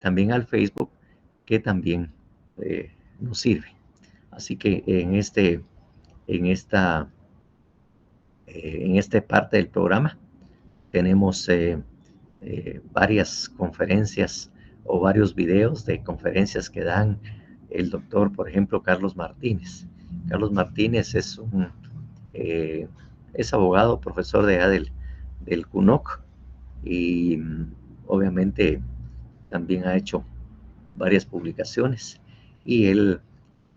también al Facebook, que también nos sirve. Así que en esta parte del programa tenemos varias conferencias o varios videos de conferencias que dan el doctor, por ejemplo, Carlos Martínez. Carlos Martínez es abogado, profesor de allá del CUNOC, y obviamente también ha hecho varias publicaciones, y él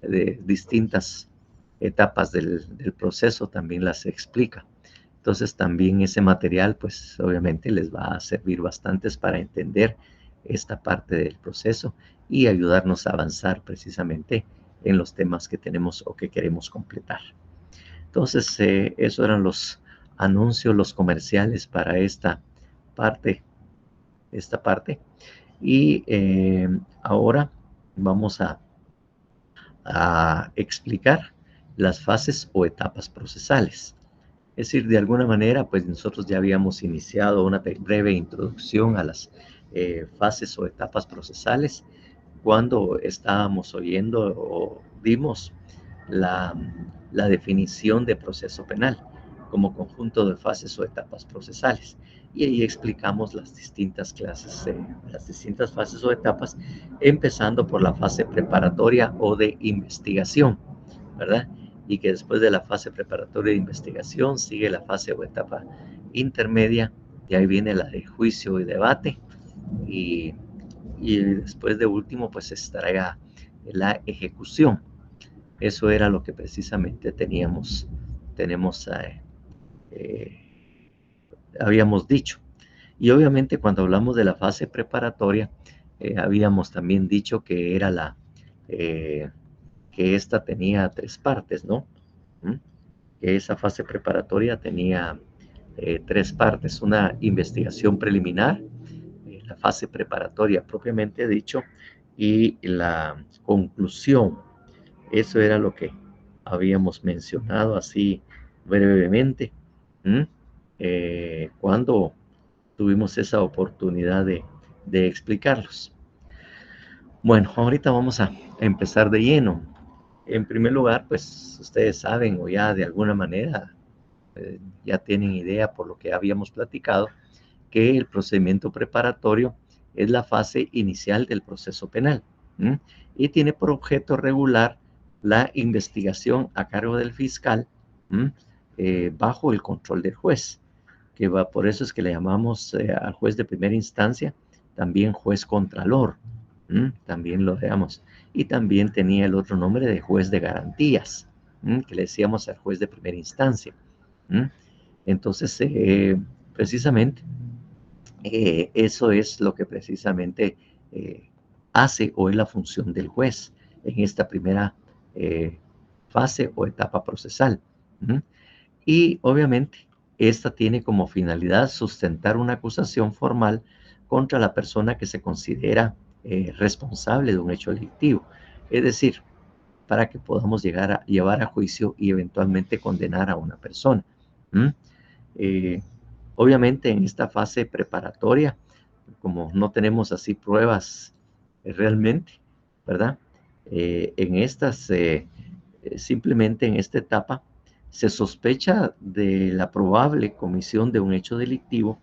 de distintas etapas del proceso también las explica. Entonces también ese material pues obviamente les va a servir bastantes para entender esta parte del proceso y ayudarnos a avanzar precisamente en los temas que tenemos o que queremos completar. Entonces esos eran los anuncios, los comerciales para esta parte. Y ahora vamos a explicar las fases o etapas procesales. Es decir, de alguna manera, pues nosotros ya habíamos iniciado una breve introducción a las fases o etapas procesales cuando estábamos oyendo o vimos la, la definición de proceso penal como conjunto de fases o etapas procesales. Y ahí explicamos las distintas clases, las distintas fases o etapas, empezando por la fase preparatoria o de investigación, ¿verdad? Y que después de la fase preparatoria de investigación sigue la fase o etapa intermedia, y ahí viene la de juicio y debate, y, y después de último pues estará la ejecución. Eso era lo que precisamente habíamos dicho. Y obviamente cuando hablamos de la fase preparatoria, habíamos también dicho que era que esta tenía tres partes, ¿no? ¿Mm? Que esa fase preparatoria tenía tres partes: una investigación preliminar, la fase preparatoria propiamente dicho, y la conclusión. Eso era lo que habíamos mencionado así brevemente, cuando tuvimos esa oportunidad de explicarlos. Bueno, ahorita vamos a empezar de lleno. En primer lugar, pues ustedes saben o ya de alguna manera ya tienen idea por lo que habíamos platicado, que el procedimiento preparatorio es la fase inicial del proceso penal, y tiene por objeto regular la investigación a cargo del fiscal, bajo el control del juez, por eso es que le llamamos al juez de primera instancia también juez contralor, también lo veamos, y también tenía el otro nombre de juez de garantías, que le decíamos al juez de primera instancia. Entonces, precisamente, eso es lo que precisamente hace o es la función del juez en esta primera fase o etapa procesal. Y obviamente, esta tiene como finalidad sustentar una acusación formal contra la persona que se considera responsable de un hecho delictivo. Es decir, para que podamos llevar a juicio y eventualmente condenar a una persona. Obviamente en esta fase preparatoria, como no tenemos así pruebas realmente, ¿verdad? Simplemente en esta etapa se sospecha de la probable comisión de un hecho delictivo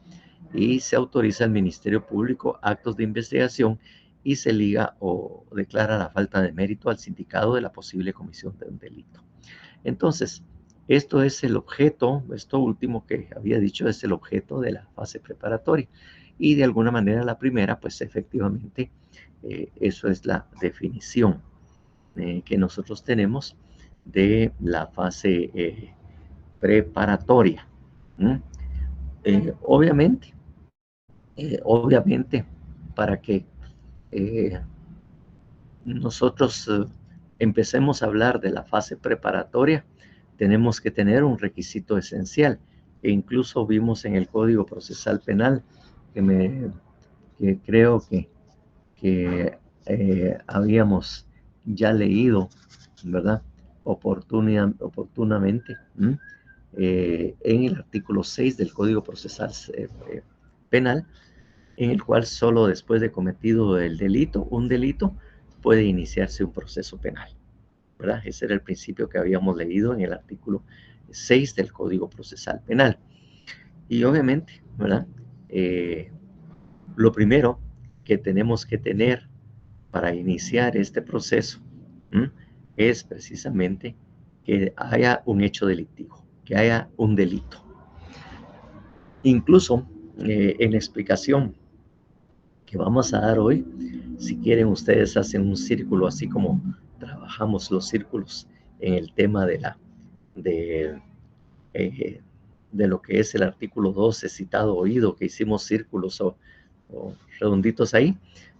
y se autoriza al Ministerio Público actos de investigación y se liga o declara la falta de mérito al sindicado de la posible comisión de un delito. Entonces, esto es el objeto, esto último que había dicho es el objeto de la fase preparatoria. Y de alguna manera la primera, pues efectivamente, eso es la definición que nosotros tenemos de la fase preparatoria. Obviamente, para que nosotros empecemos a hablar de la fase preparatoria, tenemos que tener un requisito esencial, que incluso vimos en el Código Procesal Penal, que creo que habíamos ya leído, ¿verdad? Oportunamente, en el artículo 6 del Código Procesal Penal, en el cual solo después de cometido el delito, un delito, puede iniciarse un proceso penal, ¿verdad? Ese era el principio que habíamos leído en el artículo 6 del Código Procesal Penal. Y obviamente, ¿verdad? Lo primero que tenemos que tener para iniciar este proceso es precisamente que haya un hecho delictivo, que haya un delito. Incluso en la explicación que vamos a dar hoy, si quieren ustedes hacen un círculo, así como trabajamos los círculos en el tema de, eh, de lo que es el artículo 12 citado oído, que hicimos círculos o redonditos ahí,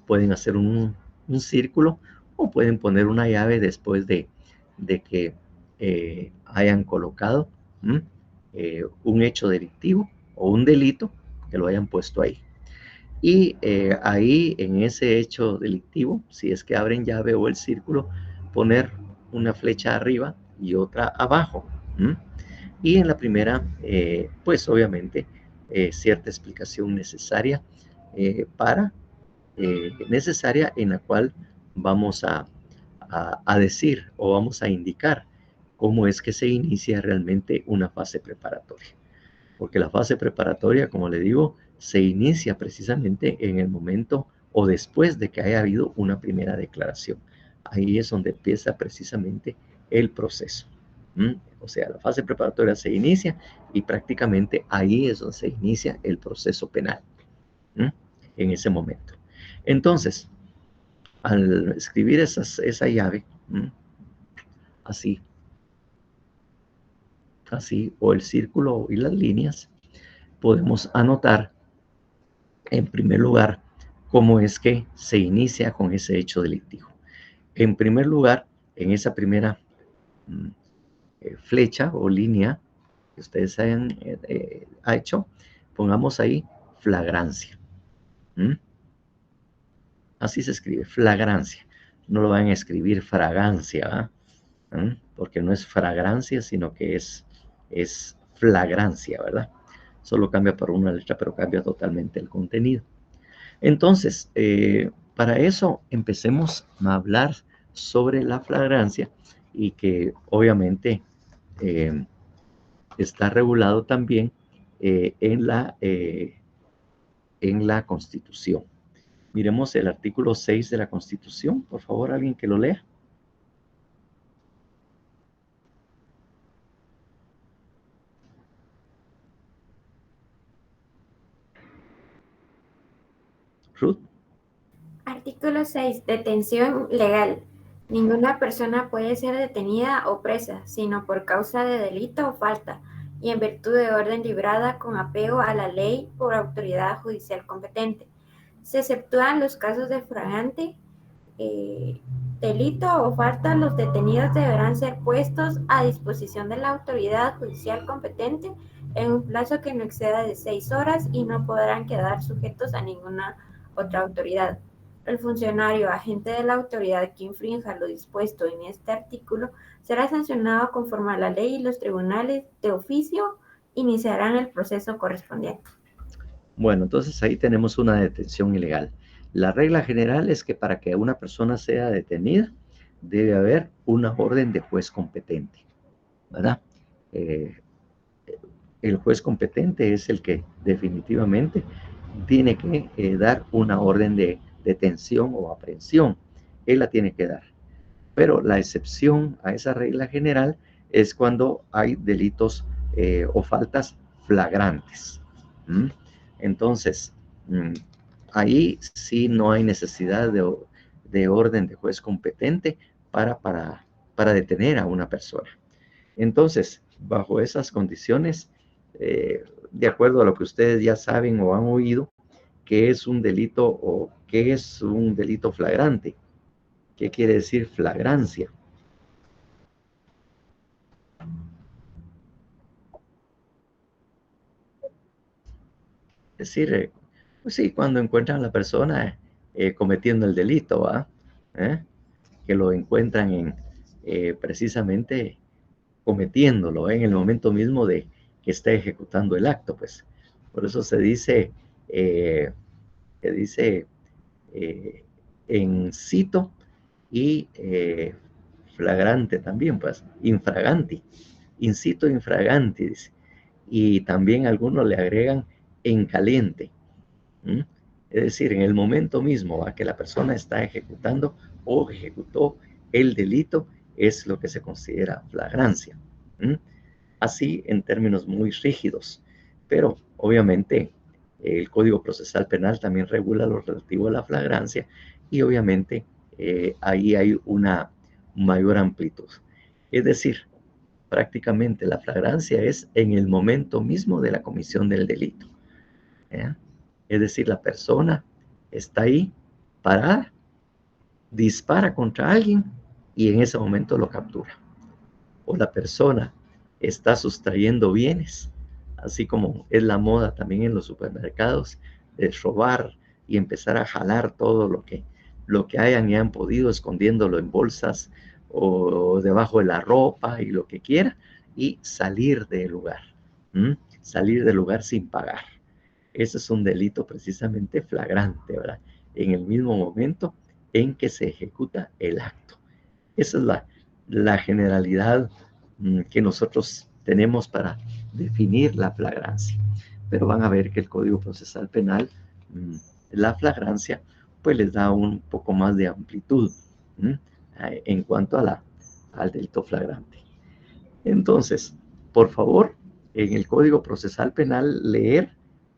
pueden hacer un círculo o pueden poner una llave después de que hayan colocado un hecho delictivo o un delito, que lo hayan puesto ahí. Y ahí en ese hecho delictivo, si es que abren llave o el círculo, poner una flecha arriba y otra abajo. Y en la primera, pues obviamente, cierta explicación necesaria necesaria en la cual vamos a decir o vamos a indicar cómo es que se inicia realmente una fase preparatoria. Porque la fase preparatoria, como le digo, se inicia precisamente en el momento o después de que haya habido una primera declaración. Ahí es donde empieza precisamente el proceso. O sea, la fase preparatoria se inicia y prácticamente ahí es donde se inicia el proceso penal, en ese momento. Entonces, al escribir esa llave, así, así, o el círculo y las líneas, podemos anotar en primer lugar cómo es que se inicia con ese hecho delictivo. En primer lugar, en esa primera flecha o línea que ustedes hayan hecho, pongamos ahí flagrancia. Así se escribe, flagrancia. No lo van a escribir fragancia, porque no es fragrancia, sino que es flagrancia, ¿verdad? Solo cambia por una letra, pero cambia totalmente el contenido. Entonces, para eso empecemos a hablar sobre la flagrancia y que obviamente está regulado también en la Constitución. Miremos el artículo 6 de la Constitución, por favor, alguien que lo lea. Ruth. Artículo 6. Detención legal. Ninguna persona puede ser detenida o presa, sino por causa de delito o falta, y en virtud de orden librada con apego a la ley por autoridad judicial competente. Se exceptúan los casos de flagrante delito o falta, los detenidos deberán ser puestos a disposición de la autoridad judicial competente en un plazo que no exceda de 6 horas y no podrán quedar sujetos a ninguna otra autoridad. El funcionario agente de la autoridad que infrinja lo dispuesto en este artículo será sancionado conforme a la ley y los tribunales de oficio iniciarán el proceso correspondiente. Bueno, entonces ahí tenemos una detención ilegal. La regla general es que para que una persona sea detenida, debe haber una orden de juez competente, ¿verdad? Eh, el juez competente es el que definitivamente tiene que dar una orden de detención o aprehensión. Él la tiene que dar. Pero la excepción a esa regla general es cuando hay delitos o faltas flagrantes. Entonces, ahí sí no hay necesidad de orden de juez competente para detener a una persona. Entonces, bajo esas condiciones, de acuerdo a lo que ustedes ya saben o han oído, ¿qué es un delito o qué es un delito flagrante? ¿Qué quiere decir flagrancia? Es decir, pues sí, cuando encuentran a la persona cometiendo el delito, ¿va? Que lo encuentran precisamente cometiéndolo en el momento mismo de que está ejecutando el acto, pues. Por eso se dice que dice en cito y flagrante también, pues, infraganti, incito infraganti, dice. Y también algunos le agregan en caliente. ¿Mm? Es decir, en el momento mismo a que la persona está ejecutando o ejecutó el delito, es lo que se considera flagrancia. ¿Mm? Así en términos muy rígidos. Pero obviamente el Código Procesal Penal también regula lo relativo a la flagrancia y obviamente ahí hay una mayor amplitud. Es decir, prácticamente la flagrancia es en el momento mismo de la comisión del delito. ¿Eh? Es decir, la persona está ahí parada, dispara contra alguien y en ese momento lo captura. O la persona está sustrayendo bienes, así como es la moda también en los supermercados, de robar y empezar a jalar todo lo que hayan y han podido, escondiéndolo en bolsas o debajo de la ropa y lo que quiera, y salir del lugar, salir del lugar sin pagar. Ese es un delito precisamente flagrante, ¿verdad? En el mismo momento en que se ejecuta el acto. Esa es la generalidad que nosotros tenemos para definir la flagrancia. Pero van a ver que el Código Procesal Penal, la flagrancia, pues les da un poco más de amplitud en cuanto al delito flagrante. Entonces, por favor, en el Código Procesal Penal, leer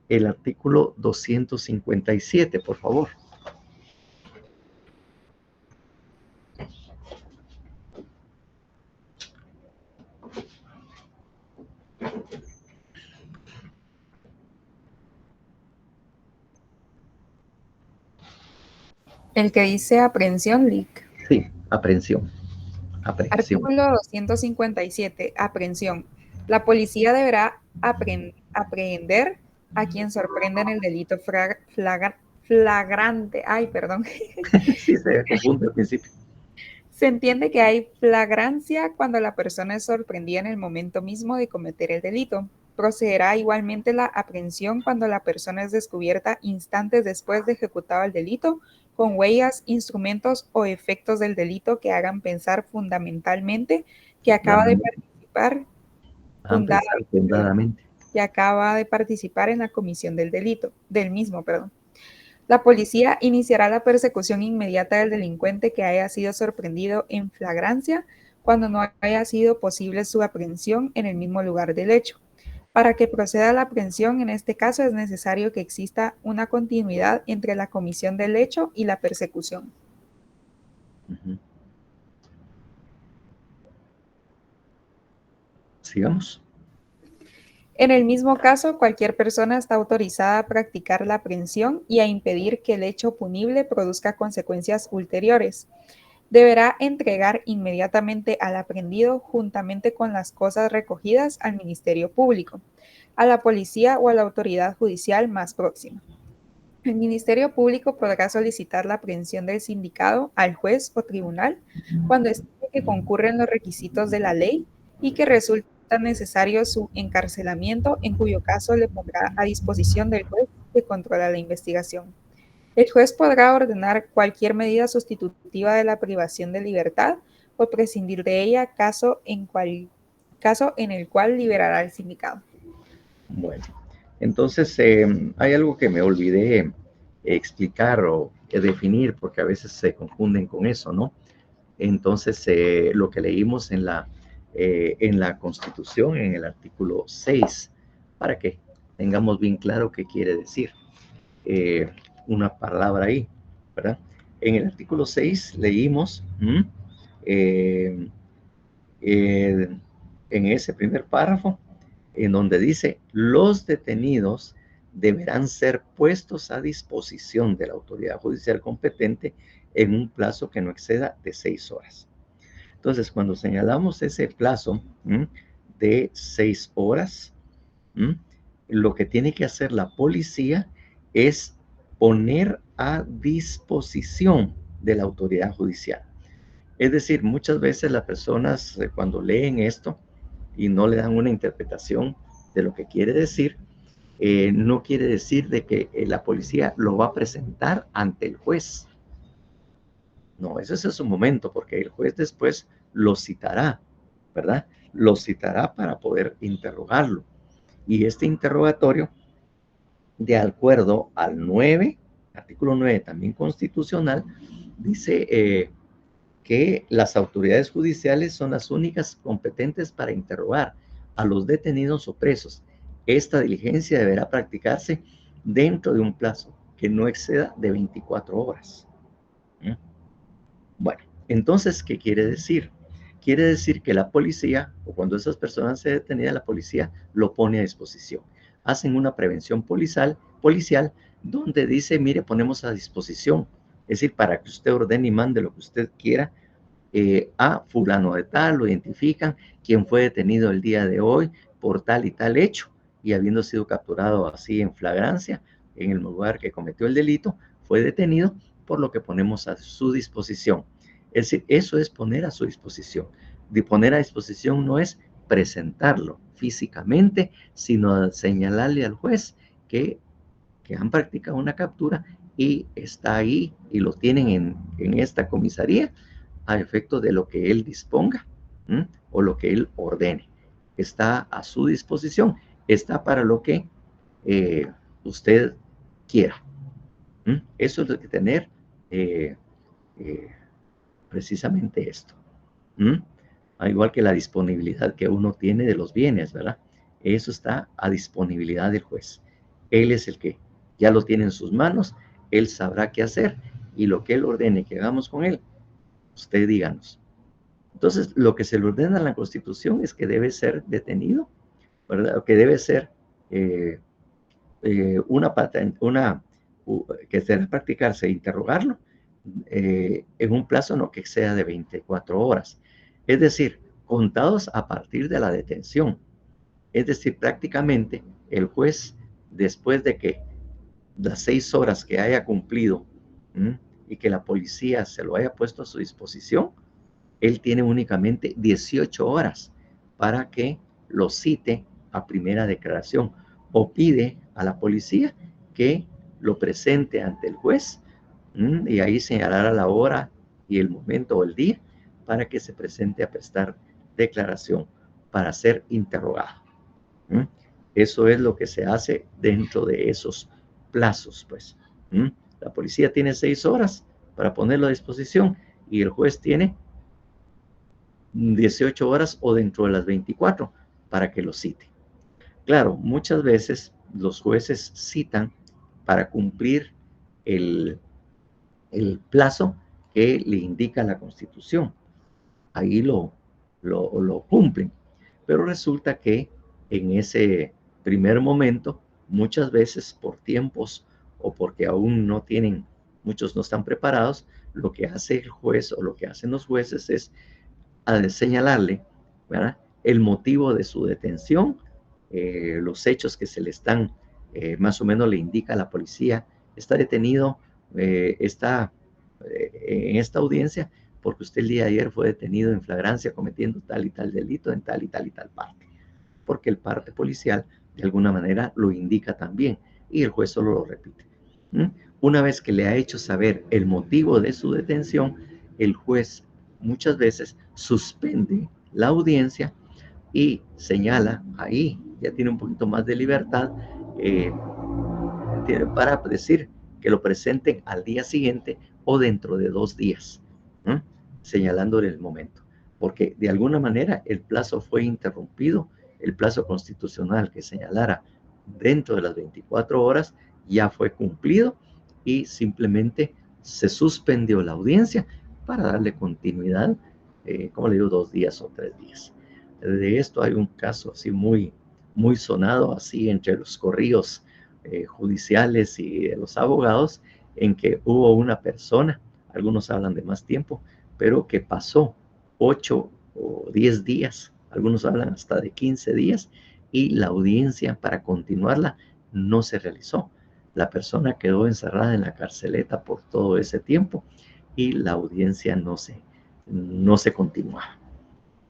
el artículo 257, por favor. El que dice aprehensión, LIC. Sí, aprehensión. Aprehensión. Artículo 257, aprehensión. La policía deberá aprehender a quien sorprenda en el delito flagrante. Ay, perdón. Sí, se confunde al principio. Se entiende que hay flagrancia cuando la persona es sorprendida en el momento mismo de cometer el delito. Procederá igualmente la aprehensión cuando la persona es descubierta instantes después de ejecutado el delito, con huellas, instrumentos o efectos del delito que hagan pensar fundamentalmente que acaba de fundadamente. participar en la comisión del delito, del mismo, perdón. La policía iniciará la persecución inmediata del delincuente que haya sido sorprendido en flagrancia cuando no haya sido posible su aprehensión en el mismo lugar del hecho. Para que proceda la aprehensión, en este caso es necesario que exista una continuidad entre la comisión del hecho y la persecución. Sigamos. En el mismo caso, cualquier persona está autorizada a practicar la aprehensión y a impedir que el hecho punible produzca consecuencias ulteriores. Deberá entregar inmediatamente al aprehendido, juntamente con las cosas recogidas, al Ministerio Público, a la policía o a la autoridad judicial más próxima. El Ministerio Público podrá solicitar la aprehensión del sindicado al juez o tribunal cuando estime que concurren los requisitos de la ley y que resulta necesario su encarcelamiento, en cuyo caso le pondrá a disposición del juez que controla la investigación. El juez podrá ordenar cualquier medida sustitutiva de la privación de libertad o prescindir de ella, caso en el cual liberará al sindicado. Bueno, entonces hay algo que me olvidé explicar o definir, porque a veces se confunden con eso, ¿no? Entonces, lo que leímos en la Constitución, en el artículo 6, para que tengamos bien claro qué quiere decir una palabra ahí, ¿verdad? En el artículo 6 leímos en ese primer párrafo, en donde dice, los detenidos deberán ser puestos a disposición de la autoridad judicial competente en un plazo que no exceda de 6 horas. Entonces, cuando señalamos ese plazo de 6 horas, lo que tiene que hacer la policía es poner a disposición de la autoridad judicial. Es decir, muchas veces las personas cuando leen esto y no le dan una interpretación de lo que quiere decir, no quiere decir de que la policía lo va a presentar ante el juez. No, ese es su momento, porque el juez después lo citará, ¿verdad? Lo citará para poder interrogarlo. Y este interrogatorio, de acuerdo al 9, artículo 9 también constitucional, dice que las autoridades judiciales son las únicas competentes para interrogar a los detenidos o presos. Esta diligencia deberá practicarse dentro de un plazo que no exceda de 24 horas. Bueno, entonces, ¿qué quiere decir? Quiere decir que la policía, o cuando esas personas se detienen, la policía lo pone a disposición. Hacen una prevención policial donde dice, mire, ponemos a disposición, es decir, para que usted ordene y mande lo que usted quiera, a fulano de tal, lo identifican, quien fue detenido el día de hoy por tal y tal hecho, y habiendo sido capturado así en flagrancia, en el lugar que cometió el delito, fue detenido, por lo que ponemos a su disposición. Es decir, eso es poner a su disposición. De poner a disposición no es presentarlo físicamente, sino señalarle al juez que han practicado una captura y está ahí y lo tienen en esta comisaría a efecto de lo que él disponga, o lo que él ordene. Está a su disposición, está para lo que usted quiera. Eso es lo que tener precisamente esto. Al igual que la disponibilidad que uno tiene de los bienes, ¿verdad? Eso está a disponibilidad del juez. Él es el que ya lo tiene en sus manos, él sabrá qué hacer y lo que él ordene que hagamos con él, usted díganos. Entonces, lo que se le ordena en la Constitución es que debe ser detenido, ¿verdad? Que debe ser que debe practicarse e interrogarlo en un plazo no que exceda de 24 horas. Es decir, contados a partir de la detención. Es decir, prácticamente el juez, después de que las 6 horas que haya cumplido y que la policía se lo haya puesto a su disposición, él tiene únicamente 18 horas para que lo cite a primera declaración o pide a la policía que lo presente ante el juez y ahí señalará la hora y el momento o el día para que se presente a prestar declaración para ser interrogado. Eso es lo que se hace dentro de esos plazos, pues. La policía tiene 6 horas para ponerlo a disposición y el juez tiene 18 horas o dentro de las 24 para que lo cite. Claro, muchas veces los jueces citan para cumplir el plazo que le indica la Constitución. Ahí lo cumplen. Pero resulta que en ese primer momento, muchas veces por tiempos o porque aún no tienen, muchos no están preparados, lo que hace el juez o lo que hacen los jueces es a señalarle, ¿verdad?, el motivo de su detención, los hechos que se le están, más o menos le indica a la policía, está detenido, está en esta audiencia porque usted el día de ayer fue detenido en flagrancia cometiendo tal y tal delito en tal y tal y tal parte, porque el parte policial de alguna manera lo indica también y el juez solo lo repite. Una vez que le ha hecho saber el motivo de su detención, el juez muchas veces suspende la audiencia y señala ahí, ya tiene un poquito más de libertad para decir que lo presenten al día siguiente o dentro de 2 días, señalándole el momento, porque de alguna manera el plazo fue interrumpido, el plazo constitucional que señalara dentro de las 24 horas ya fue cumplido y simplemente se suspendió la audiencia para darle continuidad, como le digo, 2 días o 3 días. De esto hay un caso así muy, muy sonado, así entre los corrillos judiciales y de los abogados, en que hubo una persona, algunos hablan de más tiempo, pero que pasó 8 o 10 días, algunos hablan hasta de 15 días, y la audiencia para continuarla no se realizó. La persona quedó encerrada en la carceleta por todo ese tiempo y la audiencia no se continuaba.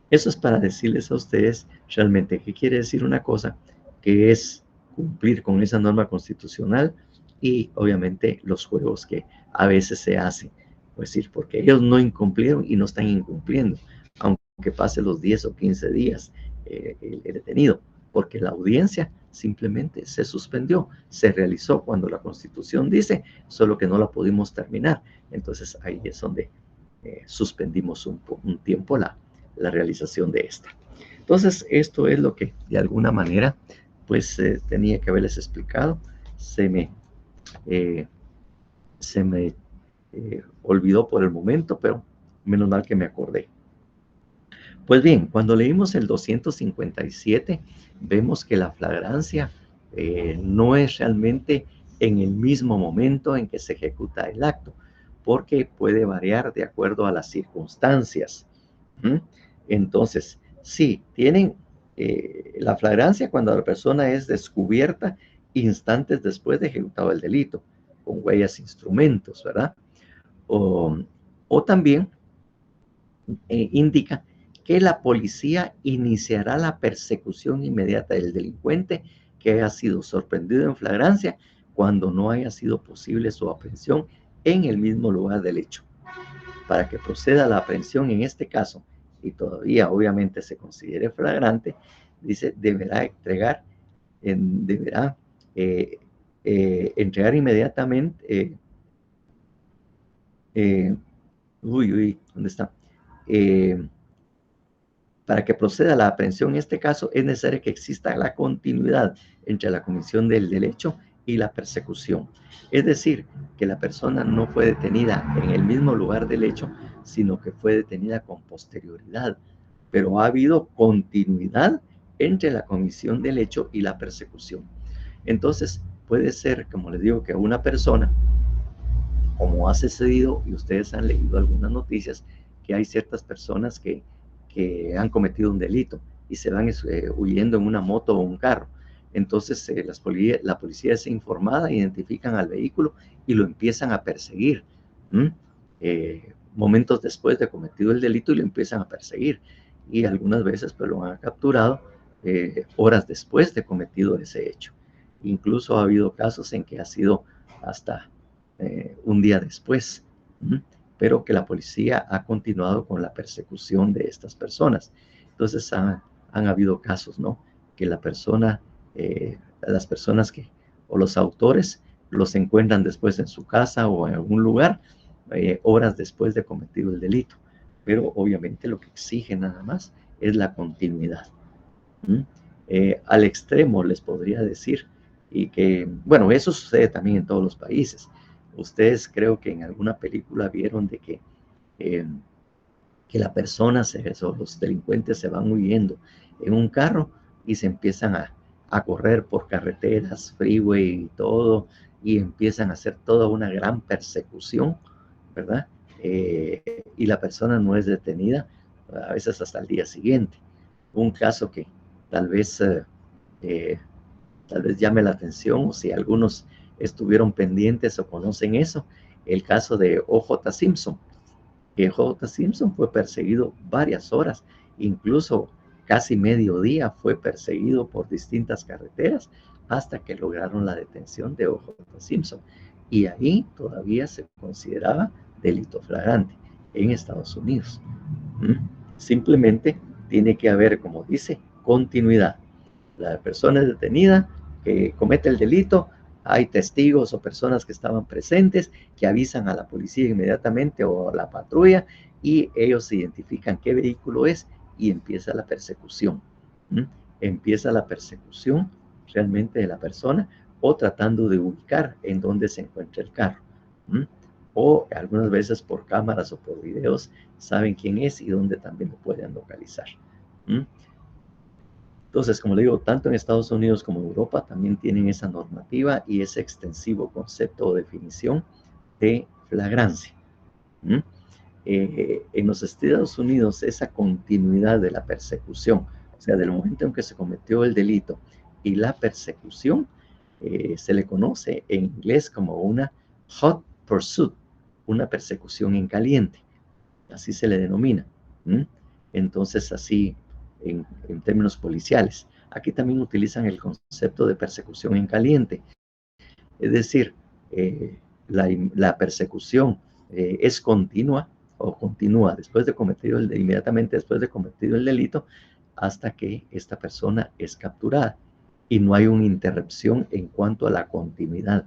Eso es para decirles a ustedes realmente que quiere decir una cosa que es cumplir con esa norma constitucional y obviamente los juegos que a veces se hacen. Es decir, porque ellos no incumplieron y no están incumpliendo, aunque pase los 10 o 15 días el detenido, porque la audiencia simplemente se suspendió, se realizó cuando la Constitución dice, solo que no la pudimos terminar. Entonces ahí es donde suspendimos un tiempo la realización de esta. Entonces esto es lo que de alguna manera pues tenía que haberles explicado. Se me olvidó por el momento, pero menos mal que me acordé. Pues bien, cuando leímos el 257, vemos que la flagrancia no es realmente en el mismo momento en que se ejecuta el acto, porque puede variar de acuerdo a las circunstancias. Entonces, sí, tienen la flagrancia cuando la persona es descubierta instantes después de ejecutado el delito, con huellas, instrumentos, ¿verdad? O también indica que la policía iniciará la persecución inmediata del delincuente que haya sido sorprendido en flagrancia cuando no haya sido posible su aprehensión en el mismo lugar del hecho. Para que proceda la aprehensión en este caso, y todavía obviamente se considere flagrante, dice, deberá entregar inmediatamente, ¿dónde está? Para que proceda la aprehensión en este caso, es necesario que exista la continuidad entre la comisión del derecho y la persecución. Es decir, que la persona no fue detenida en el mismo lugar del hecho, sino que fue detenida con posterioridad. Pero ha habido continuidad entre la comisión del hecho y la persecución. Entonces, puede ser, como les digo, que una persona, como ha sucedido, y ustedes han leído algunas noticias, que hay ciertas personas que han cometido un delito y se van huyendo en una moto o un carro. Entonces la policía es informada, identifican al vehículo y lo empiezan a perseguir. Momentos después de cometido el delito y lo empiezan a perseguir. Y algunas veces pues lo han capturado horas después de cometido ese hecho. Incluso ha habido casos en que ha sido hasta un día después. Pero que la policía ha continuado con la persecución de estas personas. Entonces han habido casos, ¿no? Que las personas o los autores los encuentran después en su casa o en algún lugar, horas después de cometido el delito. Pero obviamente lo que exige nada más es la continuidad. Al extremo les podría decir, y que, bueno, eso sucede también en todos los países. Ustedes creo que en alguna película vieron de que la persona, los delincuentes se van huyendo en un carro y se empiezan a correr por carreteras, freeway y todo, y empiezan a hacer toda una gran persecución, ¿verdad? Y la persona no es detenida, a veces hasta el día siguiente. Un caso que tal vez llame la atención, o si algunos estuvieron pendientes o conocen eso, el caso de O.J. Simpson. O.J. Simpson fue perseguido varias horas, incluso casi mediodía fue perseguido por distintas carreteras hasta que lograron la detención de O.J. Simpson. Y ahí todavía se consideraba delito flagrante en Estados Unidos. Simplemente tiene que haber, como dice, continuidad. La persona es detenida, que comete el delito, hay testigos o personas que estaban presentes, que avisan a la policía inmediatamente o a la patrulla, y ellos identifican qué vehículo es y empieza la persecución. Empieza la persecución realmente de la persona, o tratando de ubicar en dónde se encuentra el carro. O algunas veces por cámaras o por videos saben quién es y dónde también lo pueden localizar. Entonces, como le digo, tanto en Estados Unidos como en Europa también tienen esa normativa y ese extensivo concepto o definición de flagrancia. En los Estados Unidos, esa continuidad de la persecución, o sea, del momento en que se cometió el delito y la persecución, se le conoce en inglés como una hot pursuit, una persecución en caliente, así se le denomina. Entonces, así en términos policiales. Aquí también utilizan el concepto de persecución en caliente. Es decir, la persecución es continua o continúa después de cometido inmediatamente después de cometido el delito hasta que esta persona es capturada y no hay una interrupción en cuanto a la continuidad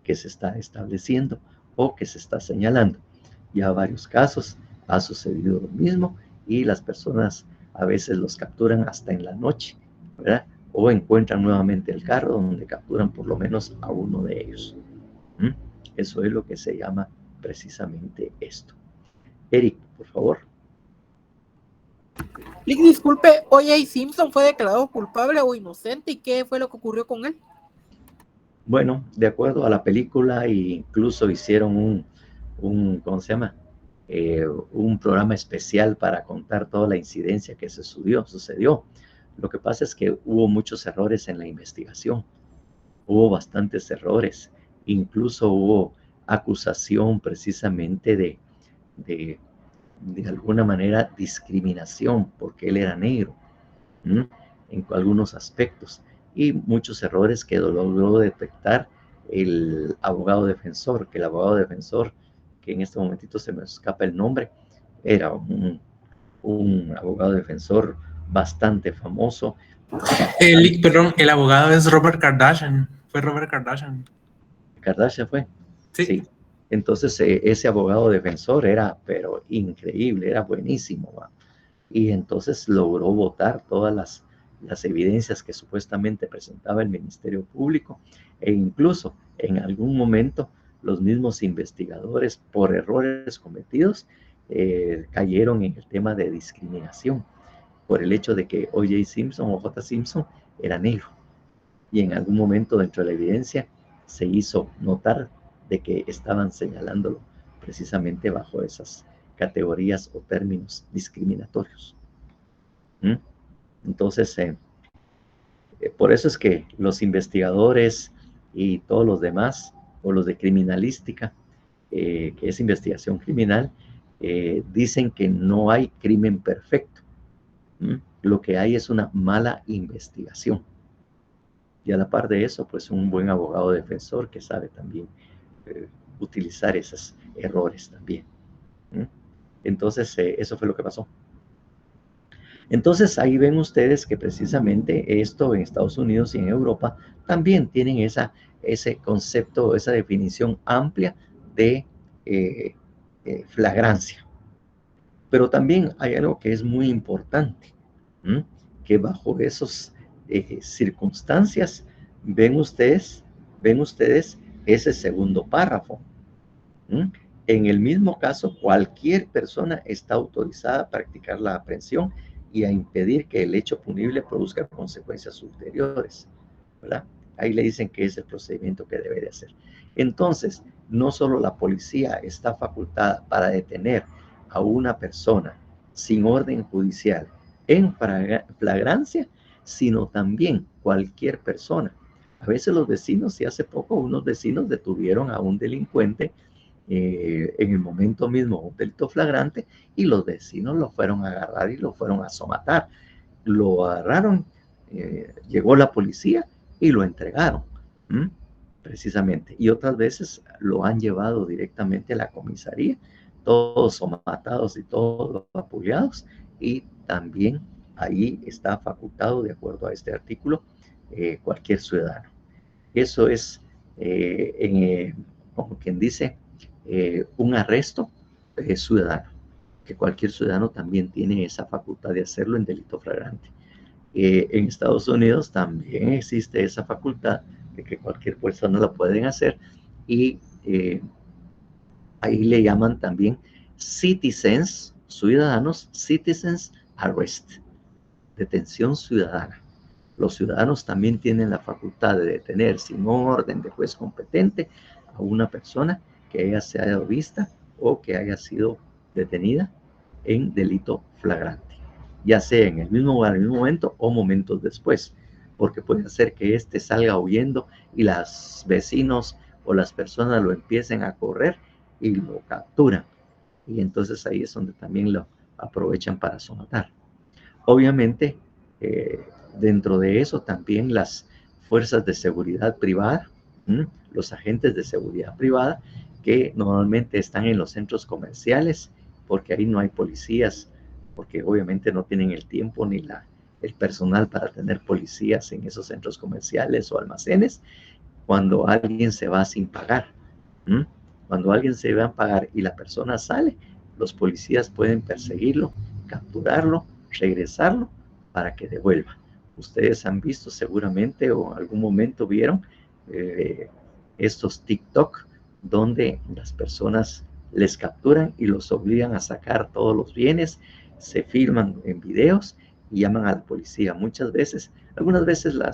que se está estableciendo o que se está señalando. Ya varios casos ha sucedido lo mismo y las personas a veces los capturan hasta en la noche, ¿verdad? O encuentran nuevamente el carro donde capturan por lo menos a uno de ellos. Eso es lo que se llama precisamente esto. Eric, por favor. Disculpe, O.J. Simpson fue declarado culpable o inocente, ¿y qué fue lo que ocurrió con él? Bueno, de acuerdo a la película, incluso hicieron ¿cómo se llama? Un programa especial para contar toda la incidencia que sucedió. Lo que pasa es que hubo muchos errores en la investigación, hubo bastantes errores, incluso hubo acusación precisamente de alguna manera discriminación porque él era negro en algunos aspectos y muchos errores que logró detectar el abogado defensor, que en este momentito se me escapa el nombre, era un abogado defensor bastante famoso. Perdón, el abogado es Robert Kardashian. Fue Robert Kardashian. ¿Kardashian fue? Sí. Sí. Entonces ese abogado defensor era, pero increíble, era buenísimo, ¿va? Y entonces logró botar todas las evidencias que supuestamente presentaba el Ministerio Público e incluso en algún momento los mismos investigadores por errores cometidos cayeron en el tema de discriminación por el hecho de que O.J. Simpson o J. Simpson era negro y en algún momento dentro de la evidencia se hizo notar de que estaban señalándolo precisamente bajo esas categorías o términos discriminatorios. Entonces, por eso es que los investigadores y todos los demás, o los de criminalística, que es investigación criminal, dicen que no hay crimen perfecto. Lo que hay es una mala investigación. Y a la par de eso, pues un buen abogado defensor que sabe también utilizar esos errores también. Entonces, eso fue lo que pasó. Entonces, ahí ven ustedes que precisamente esto en Estados Unidos y en Europa también tienen ese concepto, esa definición amplia de flagrancia. Pero también hay algo que es muy importante, que bajo esas circunstancias ven ustedes ese segundo párrafo. En el mismo caso, cualquier persona está autorizada a practicar la aprehensión y a impedir que el hecho punible produzca consecuencias ulteriores, ¿verdad? Ahí le dicen que es el procedimiento que debe de hacer. Entonces, no solo la policía está facultada para detener a una persona sin orden judicial en flagrancia, sino también cualquier persona. A veces los vecinos, y hace poco unos vecinos detuvieron a un delincuente en el momento mismo, un delito flagrante, y los vecinos lo fueron a agarrar y lo fueron a somatar. Lo agarraron, llegó la policía y lo entregaron, precisamente. Y otras veces lo han llevado directamente a la comisaría, todos somatados y todos apoyados, y también ahí está facultado, de acuerdo a este artículo, cualquier ciudadano. Eso es, como quien dice, un arresto ciudadano, que cualquier ciudadano también tiene esa facultad de hacerlo en delito flagrante. En Estados Unidos también existe esa facultad de que cualquier persona lo pueden hacer y ahí le llaman también citizens, ciudadanos, citizens arrest, detención ciudadana. Los ciudadanos también tienen la facultad de detener sin orden de juez competente a una persona que haya sido vista o que haya sido detenida en delito flagrante, ya sea en el mismo lugar, en el mismo momento o momentos después, porque puede ser que éste salga huyendo y los vecinos o las personas lo empiecen a correr y lo capturan. Y entonces ahí es donde también lo aprovechan para somatar. Obviamente, Dentro de eso también las fuerzas de seguridad privada, los agentes de seguridad privada que normalmente están en los centros comerciales, porque ahí no hay policías, porque obviamente no tienen el tiempo ni el personal para tener policías en esos centros comerciales o almacenes, cuando alguien se va sin pagar. Cuando alguien se va a pagar y la persona sale, los policías pueden perseguirlo, capturarlo, regresarlo para que devuelva. Ustedes han visto seguramente o en algún momento vieron estos TikTok donde las personas les capturan y los obligan a sacar todos los bienes, se filman en videos y llaman a la policía. Muchas veces, algunas veces la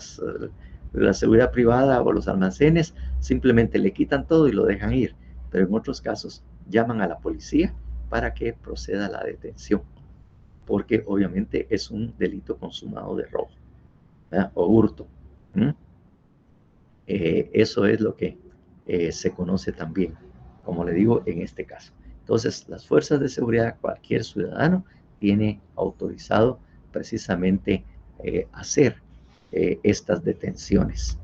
seguridad privada o los almacenes simplemente le quitan todo y lo dejan ir, pero en otros casos llaman a la policía para que proceda la detención, porque obviamente es un delito consumado de robo, ¿verdad? O hurto. Eso es lo que se conoce también, como le digo, en este caso. Entonces, las fuerzas de seguridad, cualquier ciudadano tiene autorizado precisamente hacer estas detenciones,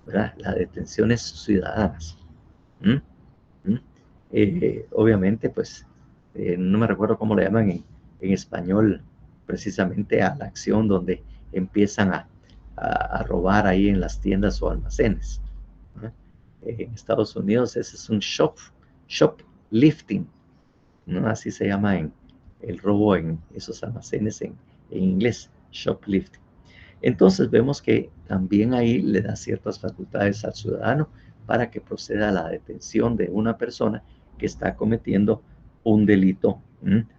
¿verdad? Las detenciones ciudadanas. Obviamente, pues, no me recuerdo cómo le llaman en español, precisamente a la acción donde empiezan a robar ahí en las tiendas o almacenes. En Estados Unidos ese es un shoplifting, ¿no? Así se llama el robo en esos almacenes en inglés, shoplifting. Entonces vemos que también ahí le da ciertas facultades al ciudadano para que proceda a la detención de una persona que está cometiendo un delito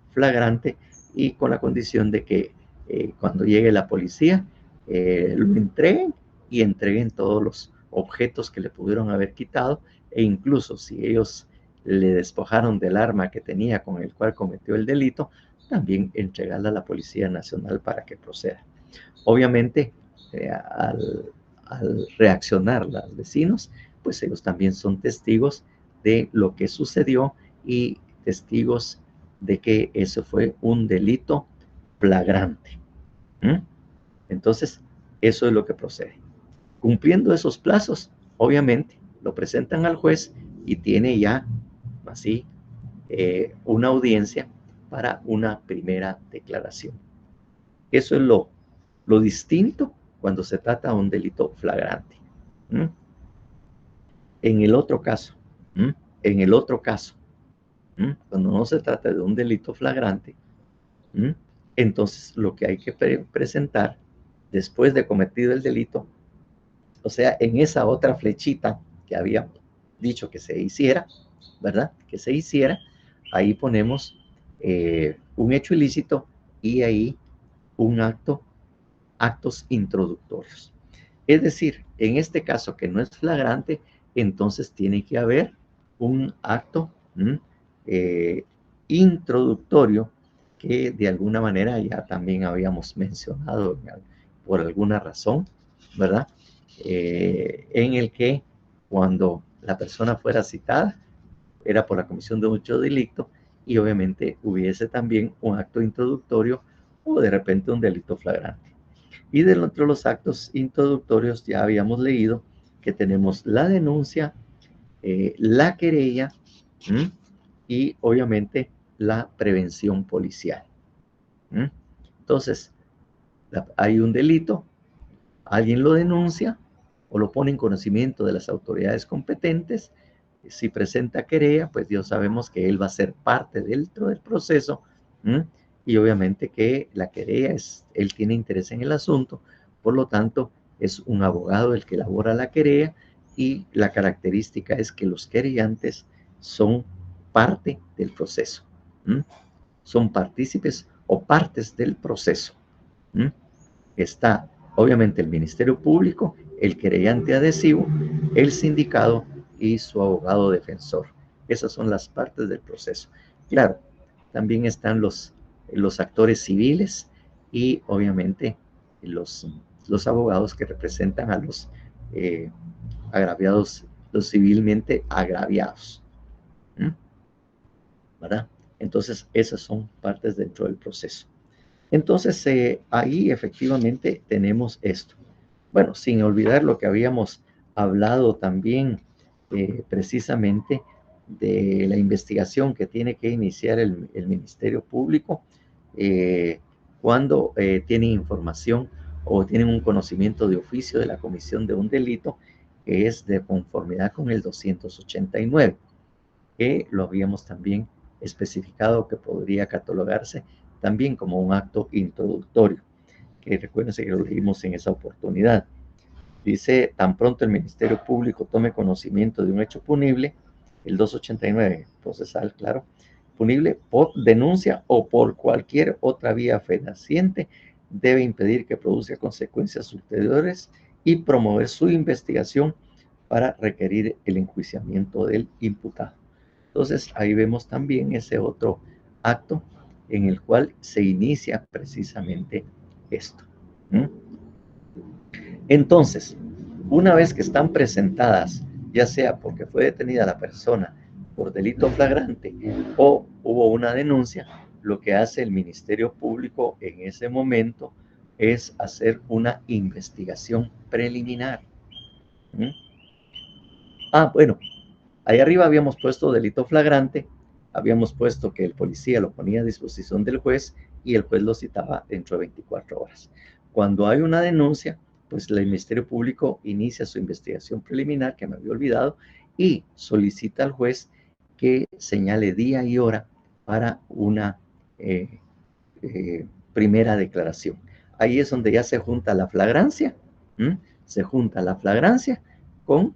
flagrante, y con la condición de que cuando llegue la policía lo entreguen todos los objetos que le pudieron haber quitado, e incluso si ellos le despojaron del arma que tenía con el cual cometió el delito, también entregarla a la Policía Nacional para que proceda. Obviamente, al reaccionar los vecinos, pues ellos también son testigos de lo que sucedió y testigos de que eso fue un delito flagrante. Entonces, eso es lo que procede. Cumpliendo esos plazos, obviamente, lo presentan al juez y tiene ya así una audiencia para una primera declaración. Eso es lo distinto cuando se trata de un delito flagrante. En el otro caso, cuando no se trata de un delito flagrante, entonces lo que hay que presentar después de cometido el delito, o sea, en esa otra flechita que había dicho que se hiciera, ¿verdad? Que se hiciera, ahí ponemos un hecho ilícito y ahí un actos introductorios. Es decir, en este caso que no es flagrante, entonces tiene que haber un acto introductorio que de alguna manera ya también habíamos mencionado por alguna razón, ¿verdad? En el que cuando la persona fuera citada era por la comisión de un hecho delicto y obviamente hubiese también un acto introductorio o de repente un delito flagrante. Y dentro de los actos introductorios ya habíamos leído que tenemos la denuncia, la querella y obviamente la prevención policial. Entonces, hay un delito, alguien lo denuncia o lo pone en conocimiento de las autoridades competentes. Si presenta querella, pues ya sabemos que él va a ser parte dentro del proceso, y obviamente que la querella él tiene interés en el asunto, por lo tanto es un abogado el que elabora la querella, y la característica es que los querellantes son parte del proceso, son partícipes o partes del proceso. Está obviamente el Ministerio Público, el querellante adhesivo, el sindicado y su abogado defensor. Esas son las partes del proceso. Claro, también están los actores civiles y obviamente los abogados que representan a los agraviados, los civilmente agraviados. ¿Verdad? Entonces, esas son partes dentro del proceso. Entonces, ahí efectivamente tenemos esto. Bueno, sin olvidar lo que habíamos hablado también precisamente de la investigación que tiene que iniciar el Ministerio Público cuando tienen información o tienen un conocimiento de oficio de la comisión de un delito que es de conformidad con el 289, que lo habíamos también especificado que podría catalogarse también como un acto introductorio, que recuérdense que lo leímos en esa oportunidad. Dice, tan pronto el Ministerio Público tome conocimiento de un hecho punible, el 289 procesal, claro, punible por denuncia o por cualquier otra vía fehaciente, debe impedir que produzca consecuencias ulteriores y promover su investigación para requerir el enjuiciamiento del imputado. Entonces, ahí vemos también ese otro acto en el cual se inicia precisamente esto. Entonces, una vez que están presentadas, ya sea porque fue detenida la persona por delito flagrante o hubo una denuncia, lo que hace el Ministerio Público en ese momento es hacer una investigación preliminar. Bueno, ahí arriba habíamos puesto delito flagrante, habíamos puesto que el policía lo ponía a disposición del juez y el juez lo citaba dentro de 24 horas. Cuando hay una denuncia, pues el Ministerio Público inicia su investigación preliminar, que me había olvidado, y solicita al juez que señale día y hora para una primera declaración. Ahí es donde ya se junta la flagrancia, se junta la flagrancia con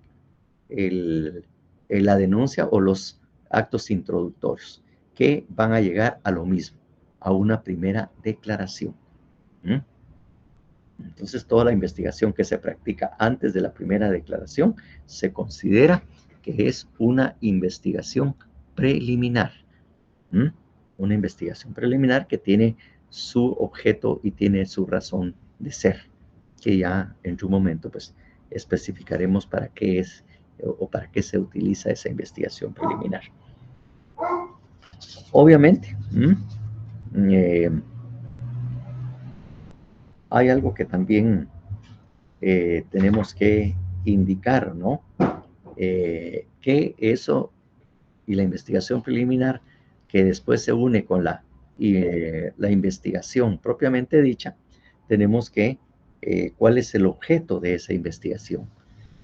la denuncia o los actos introductorios, que van a llegar a lo mismo, a una primera declaración. Entonces, toda la investigación que se practica antes de la primera declaración se considera que es una investigación preliminar. Una investigación preliminar que tiene su objeto y tiene su razón de ser, que ya en su momento pues especificaremos para qué es o para qué se utiliza esa investigación preliminar. Obviamente, hay algo que también tenemos que indicar, ¿no? Que eso y la investigación preliminar, que después se une con la investigación propiamente dicha, tenemos que, ¿cuál es el objeto de esa investigación?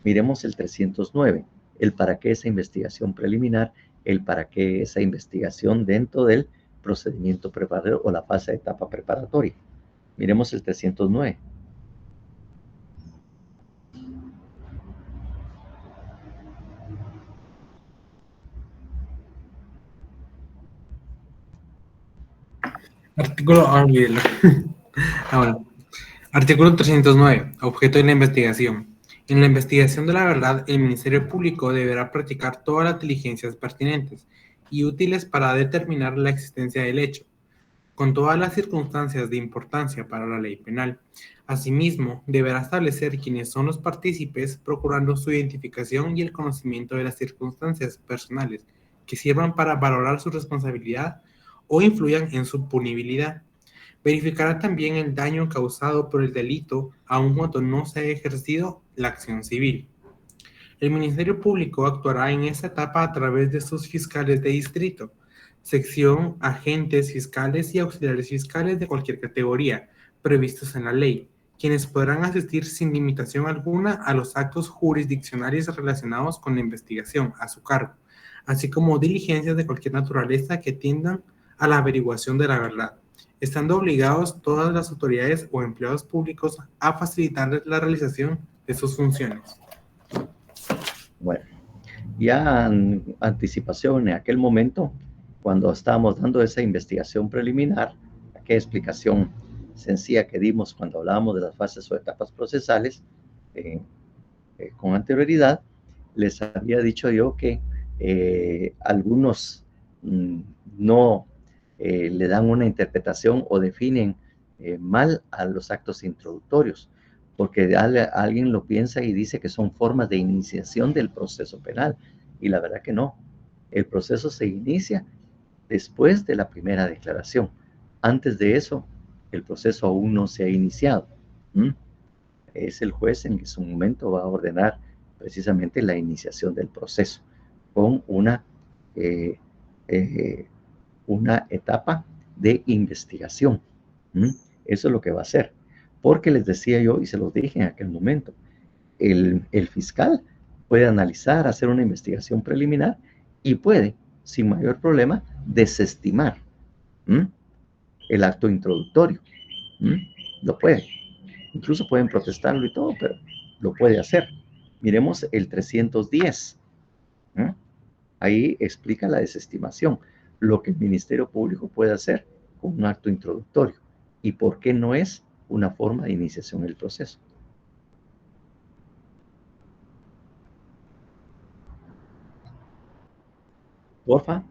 Miremos el 309, el para qué esa investigación preliminar, el para qué esa investigación dentro del procedimiento preparatorio o la fase de etapa preparatoria. Miremos el 309. Artículo, bueno. Artículo 309. Objeto de la investigación. En la investigación de la verdad, el Ministerio Público deberá practicar todas las diligencias pertinentes y útiles para determinar la existencia del hecho, con todas las circunstancias de importancia para la ley penal. Asimismo, deberá establecer quiénes son los partícipes, procurando su identificación y el conocimiento de las circunstancias personales que sirvan para valorar su responsabilidad o influyan en su punibilidad. Verificará también el daño causado por el delito, aun cuando no se haya ejercido la acción civil. El Ministerio Público actuará en esta etapa a través de sus fiscales de distrito, sección, agentes fiscales y auxiliares fiscales de cualquier categoría previstos en la ley, quienes podrán asistir sin limitación alguna a los actos jurisdiccionales relacionados con la investigación a su cargo, así como diligencias de cualquier naturaleza que tiendan a la averiguación de la verdad, estando obligados todas las autoridades o empleados públicos a facilitarles la realización de sus funciones. Bueno, ya en anticipación en aquel momento, cuando estábamos dando esa investigación preliminar, aquella explicación sencilla que dimos cuando hablábamos de las fases o etapas procesales, con anterioridad, les había dicho yo que algunos no le dan una interpretación o definen mal a los actos introductorios, porque alguien lo piensa y dice que son formas de iniciación del proceso penal, y la verdad que no. El proceso se inicia después de la primera declaración. Antes de eso, el proceso aún no se ha iniciado. Es el juez en su momento va a ordenar precisamente la iniciación del proceso con una etapa de investigación. Eso es lo que va a hacer. Porque les decía yo, y se los dije en aquel momento, el fiscal puede analizar, hacer una investigación preliminar y puede, sin mayor problema, desestimar el acto introductorio. Lo puede. Incluso pueden protestarlo y todo, pero lo puede hacer. Miremos el 310. Ahí explica la desestimación, lo que el Ministerio Público puede hacer con un acto introductorio y por qué no es una forma de iniciación del proceso. Porfa.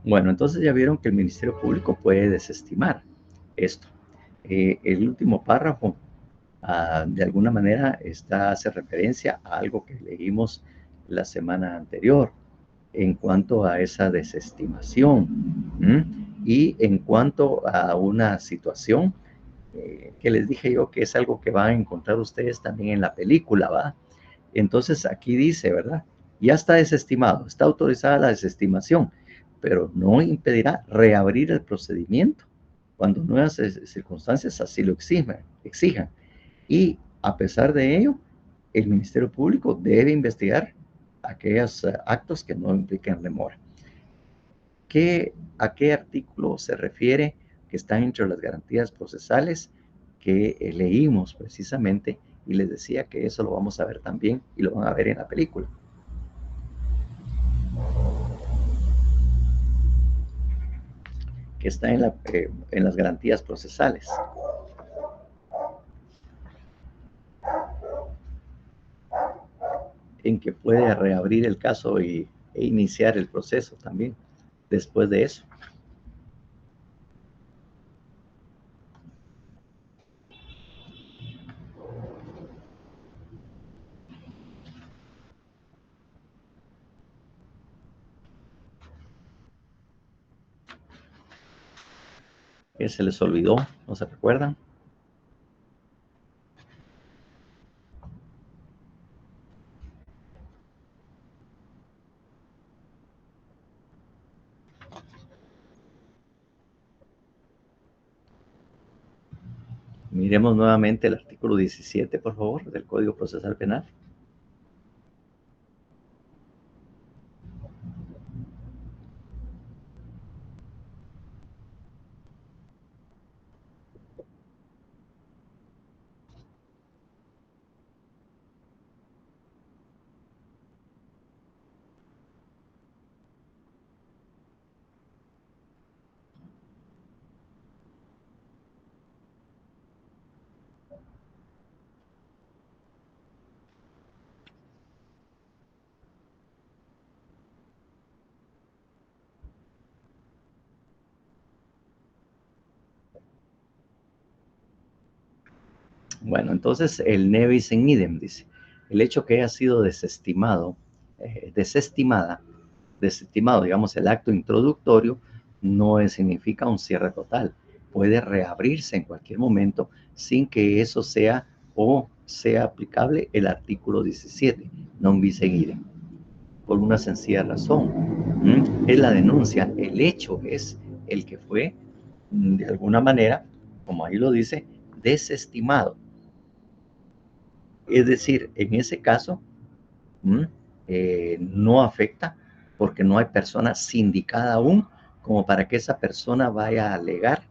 Bueno, entonces ya vieron que el Ministerio Público puede desestimar esto. El último párrafo, de alguna manera, hace referencia a algo que leímos la semana anterior en cuanto a esa desestimación y en cuanto a una situación que les dije yo que es algo que van a encontrar ustedes también en la película, ¿va? Entonces aquí dice, ¿verdad? Ya está desestimado, está autorizada la desestimación, pero no impedirá reabrir el procedimiento cuando nuevas circunstancias así lo exijan. Y a pesar de ello, el Ministerio Público debe investigar aquellos actos que no impliquen demora. ¿A qué artículo se refiere que están entre las garantías procesales que leímos precisamente? Y les decía que eso lo vamos a ver también y lo van a ver en la película. Que está en las garantías procesales. En que puede reabrir el caso e iniciar el proceso también después de eso. ¿Qué se les olvidó? ¿No se recuerdan? Miremos nuevamente el artículo 17, por favor, del Código Procesal Penal. Bueno, entonces el nevis in idem dice, el hecho que haya sido desestimado, digamos, el acto introductorio, no significa un cierre total. Puede reabrirse en cualquier momento sin que eso sea o sea aplicable el artículo 17, non bis in idem, por una sencilla razón. Es la denuncia, el hecho es el que fue, de alguna manera, como ahí lo dice, desestimado. Es decir, en ese caso, no afecta porque no hay persona sindicada aún como para que esa persona vaya a alegar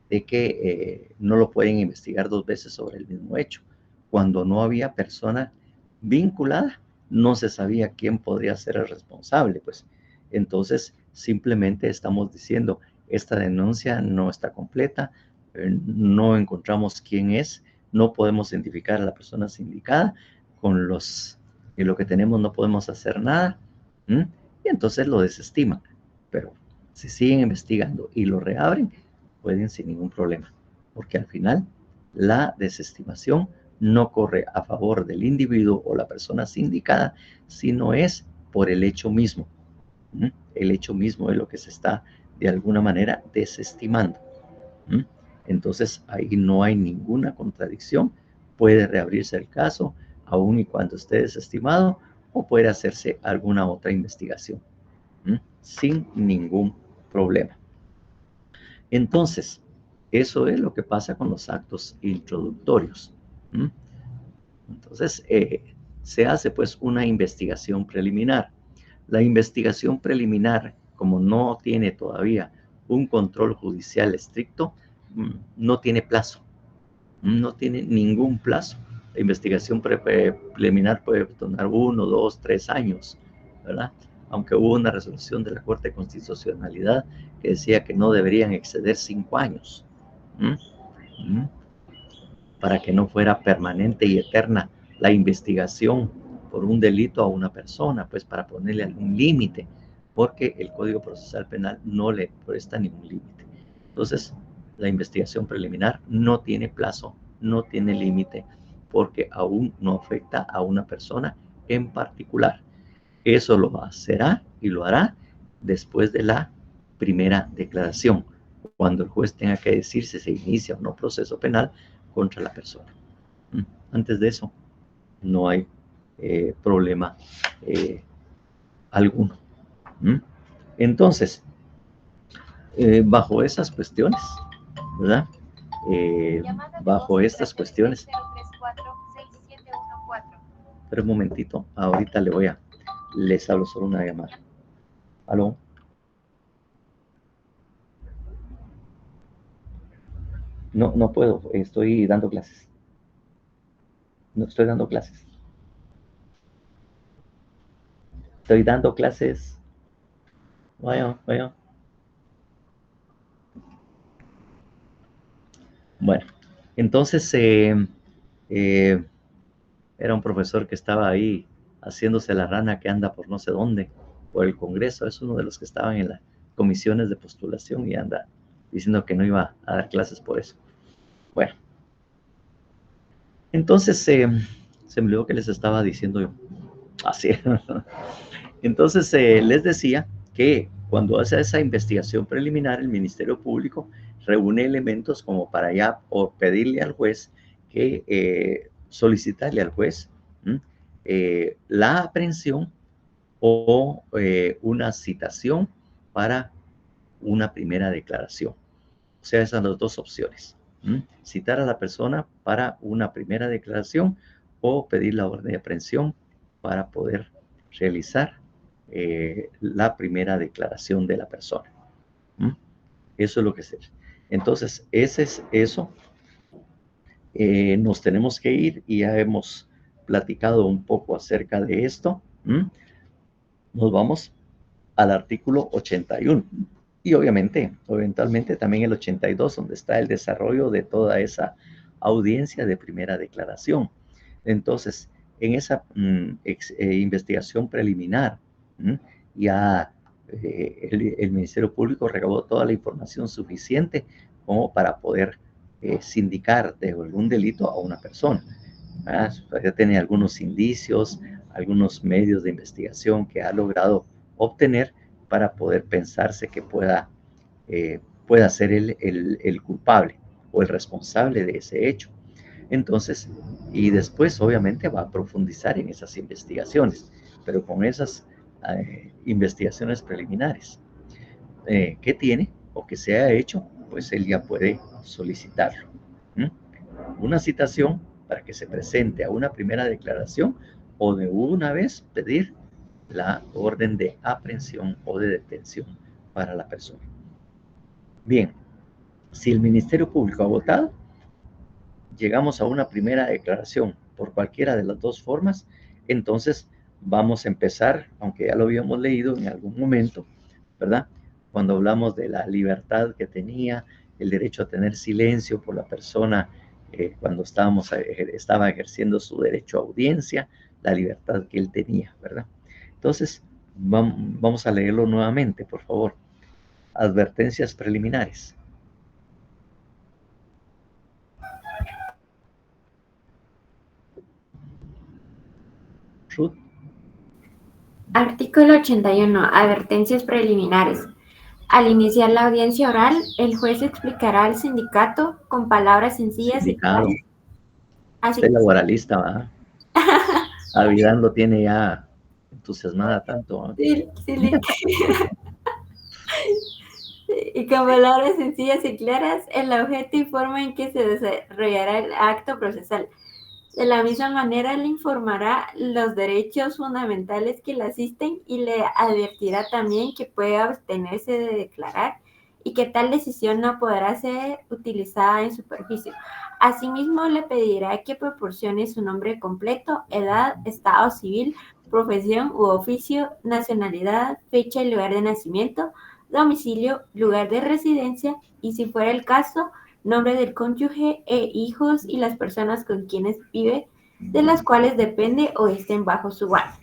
de que no lo pueden investigar 2 veces sobre el mismo hecho. Cuando no había persona vinculada, no se sabía quién podría ser el responsable, pues. Entonces, simplemente estamos diciendo, esta denuncia no está completa, no encontramos quién es, no podemos identificar a la persona sindicada, con lo que tenemos no podemos hacer nada, y entonces lo desestiman. Pero si siguen investigando y lo reabren, pueden sin ningún problema, porque al final la desestimación no corre a favor del individuo o la persona sindicada, sino es por el hecho mismo. El hecho mismo es lo que se está de alguna manera desestimando. Entonces ahí no hay ninguna contradicción, puede reabrirse el caso aun y cuando esté desestimado o puede hacerse alguna otra investigación sin ningún problema. Entonces, eso es lo que pasa con los actos introductorios. Entonces, se hace pues una investigación preliminar. La investigación preliminar, como no tiene todavía un control judicial estricto, no tiene plazo, no tiene ningún plazo. La investigación preliminar puede tomar 1, 2, 3 años, ¿verdad? Aunque hubo una resolución de la Corte de Constitucionalidad que decía que no deberían exceder 5 años, para que no fuera permanente y eterna la investigación por un delito a una persona, pues para ponerle algún límite, porque el Código Procesal Penal no le presta ningún límite. Entonces, la investigación preliminar no tiene plazo, no tiene límite, porque aún no afecta a una persona en particular. Eso lo hacerá y lo hará después de la primera declaración, cuando el juez tenga que decir si se inicia o no proceso penal contra la persona. Antes de eso, no hay problema alguno. Entonces, bajo esas cuestiones, ¿verdad? Bajo estas cuestiones. Pero un momentito, ahorita les hablo solo una llamada. ¿Aló? No puedo, estoy dando clases. No estoy dando clases. Estoy dando clases. Vaya. Bueno, entonces era un profesor que estaba ahí haciéndose la rana que anda por no sé dónde, por el Congreso. Es uno de los que estaban en las comisiones de postulación y anda diciendo que no iba a dar clases por eso. Bueno, entonces se me olvidó que les estaba diciendo yo. Así. Entonces les decía que cuando hace esa investigación preliminar, el Ministerio Público reúne elementos como para ya o pedirle al juez que solicitarle al juez la aprehensión o una citación para una primera declaración. O sea, esas son las dos opciones. Citar a la persona para una primera declaración o pedir la orden de aprehensión para poder realizar la primera declaración de la persona. Eso es lo que es. Entonces, ese es eso. Nos tenemos que ir y ya hemos platicado un poco acerca de esto. Nos vamos al artículo 81 y obviamente, eventualmente también el 82, donde está el desarrollo de toda esa audiencia de primera declaración. Entonces, en esa investigación preliminar, ya el Ministerio Público recabó toda la información suficiente como para poder sindicar de algún delito a una persona. Ya tiene algunos indicios, algunos medios de investigación que ha logrado obtener para poder pensarse que pueda pueda ser el culpable o el responsable de ese hecho. Entonces, y después obviamente va a profundizar en esas investigaciones, pero con esas investigaciones preliminares que tiene o que se ha hecho, pues él ya puede solicitarlo. Una citación para que se presente a una primera declaración o de una vez pedir la orden de aprehensión o de detención para la persona. Bien, si el Ministerio Público ha votado, llegamos a una primera declaración por cualquiera de las dos formas, entonces vamos a empezar, aunque ya lo habíamos leído en algún momento, ¿verdad? Cuando hablamos de la libertad que tenía, el derecho a tener silencio por la persona cuando estaba ejerciendo su derecho a audiencia, la libertad que él tenía, ¿verdad? Entonces, vamos a leerlo nuevamente, por favor. Advertencias preliminares. Ruth. Artículo 81. Advertencias preliminares. Al iniciar la audiencia oral, el juez explicará al sindicato con palabras sencillas y claras. Usted es laboralista, ¿verdad? Avidán lo tiene ya entusiasmada tanto. Sí. Y con palabras sencillas y claras, el objeto y forma en que se desarrollará el acto procesal. De la misma manera, le informará los derechos fundamentales que le asisten y le advertirá también que puede abstenerse de declarar y que tal decisión no podrá ser utilizada en su perjuicio. Asimismo, le pedirá que proporcione su nombre completo, edad, estado civil, profesión u oficio, nacionalidad, fecha y lugar de nacimiento, domicilio, lugar de residencia y, si fuera el caso, nombre del cónyuge e hijos y las personas con quienes vive, de las cuales depende o estén bajo su guardia.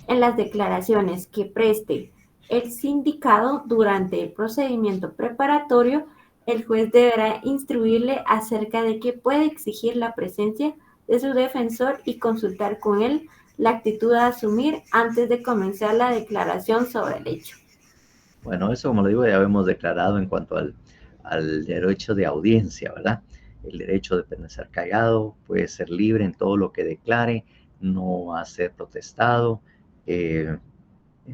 En las declaraciones que preste el sindicado durante el procedimiento preparatorio, el juez deberá instruirle acerca de que puede exigir la presencia de su defensor y consultar con él la actitud a asumir antes de comenzar la declaración sobre el hecho. Bueno, eso, como lo digo, ya hemos declarado en cuanto al derecho de audiencia, ¿verdad? El derecho de permanecer callado, puede ser libre en todo lo que declare, no va a ser protestado, en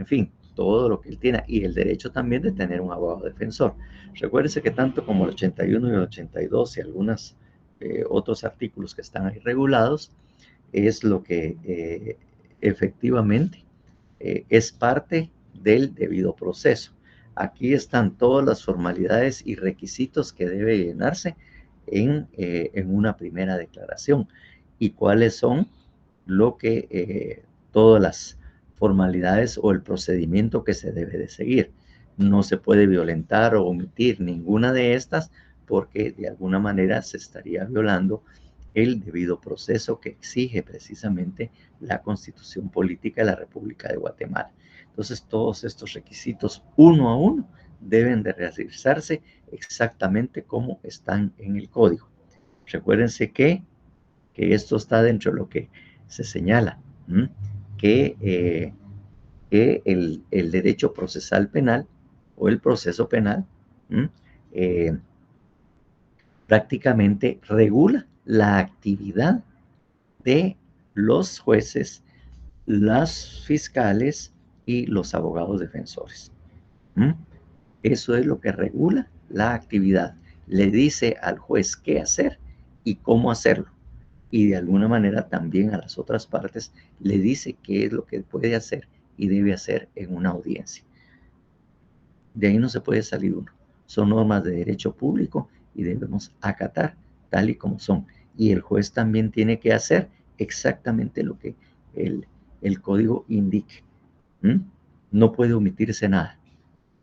fin, todo lo que él tiene, y el derecho también de tener un abogado defensor. Recuérdense que tanto como el 81 y el 82 y algunos otros artículos que están ahí regulados, es lo que efectivamente es parte del debido proceso. Aquí están todas las formalidades y requisitos que debe llenarse en una primera declaración y cuáles son todas las formalidades o el procedimiento que se debe de seguir. No se puede violentar o omitir ninguna de estas porque de alguna manera se estaría violando el debido proceso que exige precisamente la Constitución Política de la República de Guatemala. Entonces, todos estos requisitos, uno a uno, deben de realizarse exactamente como están en el código. Recuérdense que esto está dentro de lo que se señala, que el derecho procesal penal o el proceso penal prácticamente regula la actividad de los jueces, los fiscales y los abogados defensores. Eso es lo que regula la actividad. Le dice al juez qué hacer y cómo hacerlo. Y de alguna manera también a las otras partes le dice qué es lo que puede hacer y debe hacer en una audiencia. De ahí no se puede salir uno. Son normas de derecho público y debemos acatar tal y como son. Y el juez también tiene que hacer exactamente lo que el código indique. No puede omitirse nada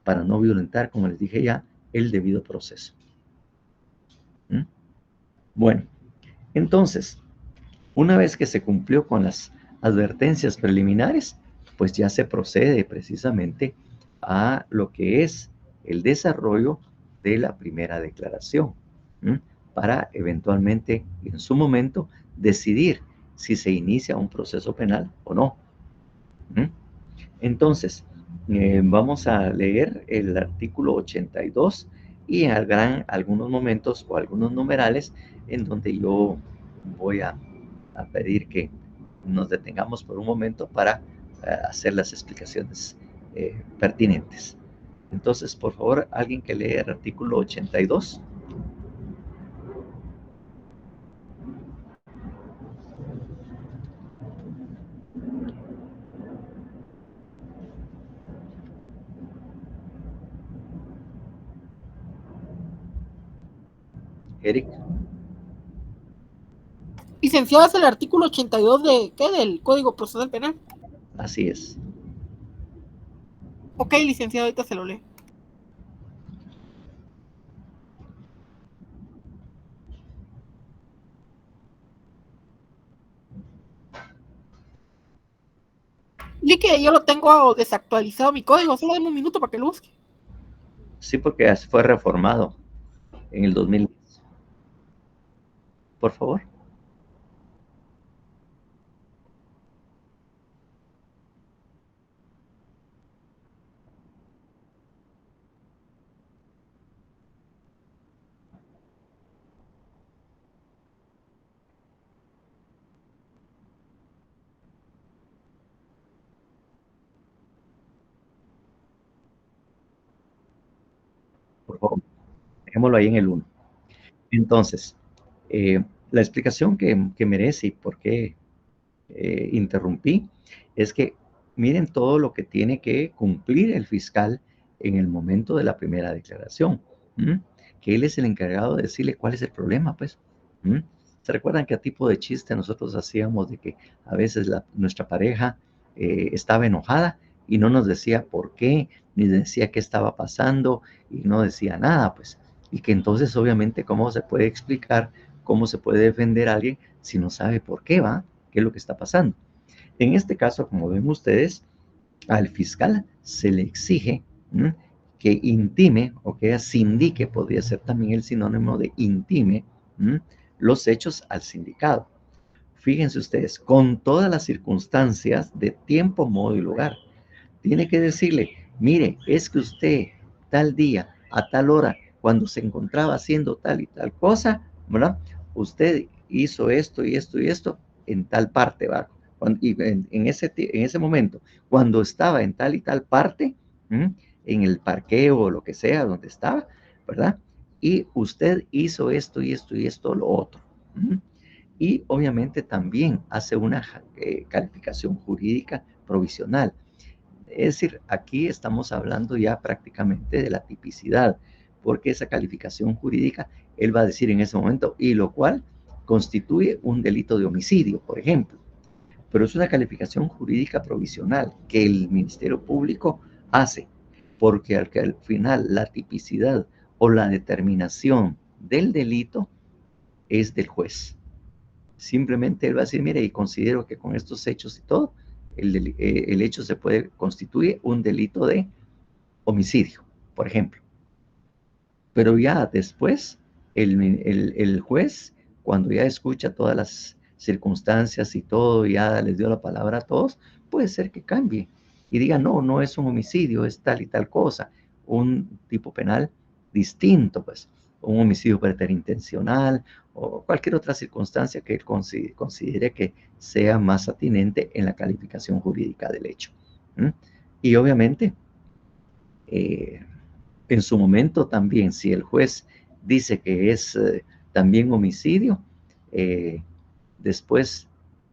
para no violentar, como les dije ya, el debido proceso. Bueno, entonces, una vez que se cumplió con las advertencias preliminares, pues ya se procede precisamente a lo que es el desarrollo de la primera declaración, para eventualmente, en su momento, decidir si se inicia un proceso penal o no. Entonces, Vamos a leer el artículo 82 y habrán algunos momentos o algunos numerales en donde yo voy a pedir que nos detengamos por un momento para hacer las explicaciones pertinentes. Entonces, por favor, alguien que lea el artículo 82. Eric. Licenciado, es el artículo 82 de, ¿qué? Del Código Procesal Penal. Así es. Ok, licenciado, ahorita se lo lee. Y que yo lo tengo desactualizado mi código, solo dame un minuto para que lo busque. Sí, porque fue reformado en el 2010. Por favor. Por favor, dejémoslo ahí en el 1. Entonces, la explicación que merece y por qué interrumpí es que miren todo lo que tiene que cumplir el fiscal en el momento de la primera declaración, ¿m? Que él es el encargado de decirle cuál es el problema, pues. ¿M? ¿Se recuerdan que a tipo de chiste nosotros hacíamos de que a veces nuestra pareja estaba enojada y no nos decía por qué, ni decía qué estaba pasando y no decía nada, pues? Y que entonces obviamente cómo se puede explicar, cómo se puede defender a alguien si no sabe por qué va, qué es lo que está pasando. En este caso, como ven ustedes, al fiscal se le exige que intime o que sindique, podría ser también el sinónimo de intime, los hechos al sindicado. Fíjense ustedes, con todas las circunstancias de tiempo, modo y lugar. Tiene que decirle, mire, es que usted tal día, a tal hora, cuando se encontraba haciendo tal y tal cosa, ¿verdad? Usted hizo esto y esto y esto en tal parte, ¿verdad? Y en ese momento, cuando estaba en tal y tal parte, en el parqueo o lo que sea, donde estaba, ¿verdad? Y usted hizo esto y esto y esto, lo otro. Y obviamente también hace una calificación jurídica provisional. Es decir, aquí estamos hablando ya prácticamente de la tipicidad, porque esa calificación jurídica, él va a decir en ese momento, y lo cual constituye un delito de homicidio, por ejemplo. Pero es una calificación jurídica provisional que el Ministerio Público hace, porque al final la tipicidad o la determinación del delito es del juez. Simplemente él va a decir, mire, y considero que con estos hechos y todo, el hecho se puede constituir un delito de homicidio, por ejemplo. Pero ya después, el juez, cuando ya escucha todas las circunstancias y todo, ya les dio la palabra a todos, puede ser que cambie y diga, no, no es un homicidio, es tal y tal cosa, un tipo penal distinto, pues, un homicidio preterintencional o cualquier otra circunstancia que él considere que sea más atinente en la calificación jurídica del hecho. Y obviamente, en su momento también, si el juez dice que es también homicidio, después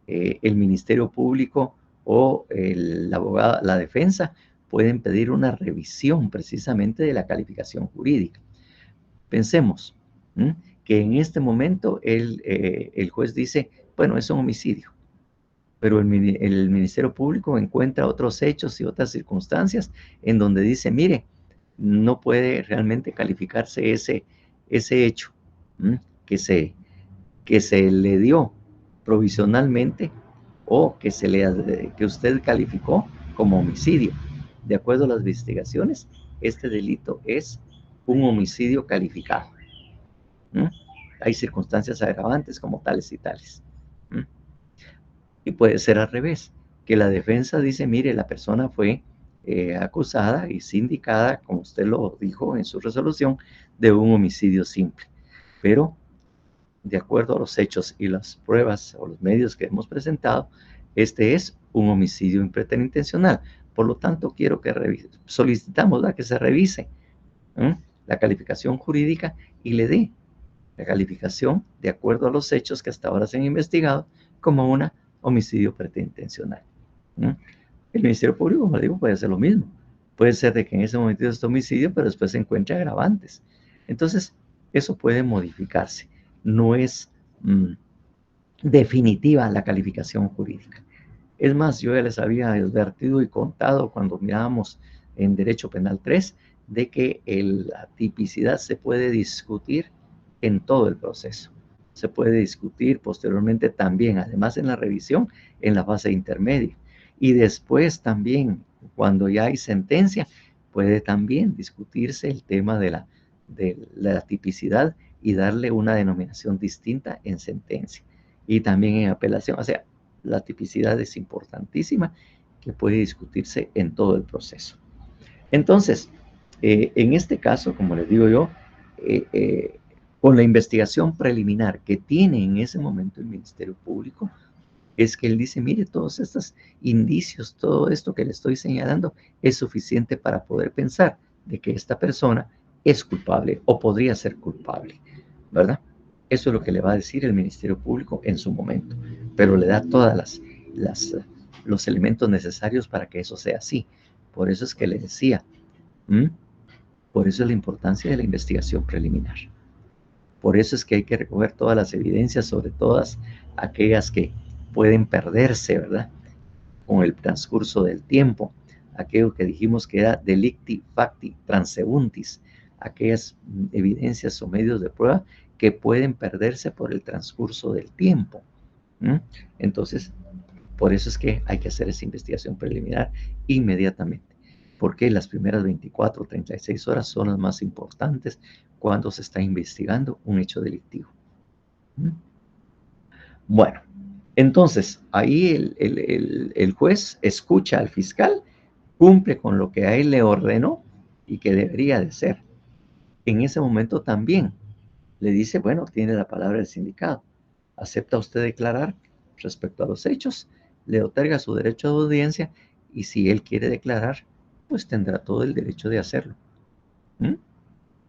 el Ministerio Público o el abogado, la defensa, pueden pedir una revisión precisamente de la calificación jurídica. Pensemos que en este momento el juez dice, bueno, es un homicidio, pero el Ministerio Público encuentra otros hechos y otras circunstancias en donde dice, mire, no puede realmente calificarse ese hecho que se le dio provisionalmente o que usted calificó como homicidio. De acuerdo a las investigaciones, este delito es un homicidio calificado. Hay circunstancias agravantes como tales y tales. Y puede ser al revés, que la defensa dice, mire, la persona fue acusada y sindicada, como usted lo dijo en su resolución, de un homicidio simple. Pero, de acuerdo a los hechos y las pruebas o los medios que hemos presentado, este es un homicidio impretenintencional. Por lo tanto, quiero que solicitamos que se revise la calificación jurídica y le dé la calificación de acuerdo a los hechos que hasta ahora se han investigado como un homicidio preterintencional. El Ministerio Público, como digo, puede hacer lo mismo. Puede ser de que en ese momento es homicidio, pero después se encuentra agravantes. Entonces, eso puede modificarse. No es definitiva la calificación jurídica. Es más, yo ya les había advertido y contado cuando mirábamos en Derecho Penal 3 de que la tipicidad se puede discutir en todo el proceso. Se puede discutir posteriormente también, además en la revisión, en la fase intermedia. Y después también, cuando ya hay sentencia, puede también discutirse el tema de la tipicidad y darle una denominación distinta en sentencia. Y también en apelación. O sea, la tipicidad es importantísima, que puede discutirse en todo el proceso. Entonces, en este caso, como les digo yo, con la investigación preliminar que tiene en ese momento el Ministerio Público, es que él dice, mire, todos estos indicios, todo esto que le estoy señalando es suficiente para poder pensar de que esta persona es culpable o podría ser culpable, ¿verdad? Eso es lo que le va a decir el Ministerio Público en su momento, pero le da todas los elementos necesarios para que eso sea así. Por eso es que le decía, por eso es la importancia de la investigación preliminar. Por eso es que hay que recoger todas las evidencias, sobre todas aquellas que pueden perderse, ¿verdad? Con el transcurso del tiempo. Aquello que dijimos que era delicti facti transeuntis, aquellas evidencias o medios de prueba que pueden perderse por el transcurso del tiempo. Entonces, por eso es que hay que hacer esa investigación preliminar inmediatamente, porque las primeras 24 o 36 horas son las más importantes cuando se está investigando un hecho delictivo. Bueno, entonces ahí el juez escucha al fiscal, cumple con lo que a él le ordenó y que debería de ser. En ese momento también le dice, bueno, tiene la palabra del sindicado. ¿Acepta usted declarar respecto a los hechos? Le otorga su derecho de audiencia y si él quiere declarar, pues tendrá todo el derecho de hacerlo.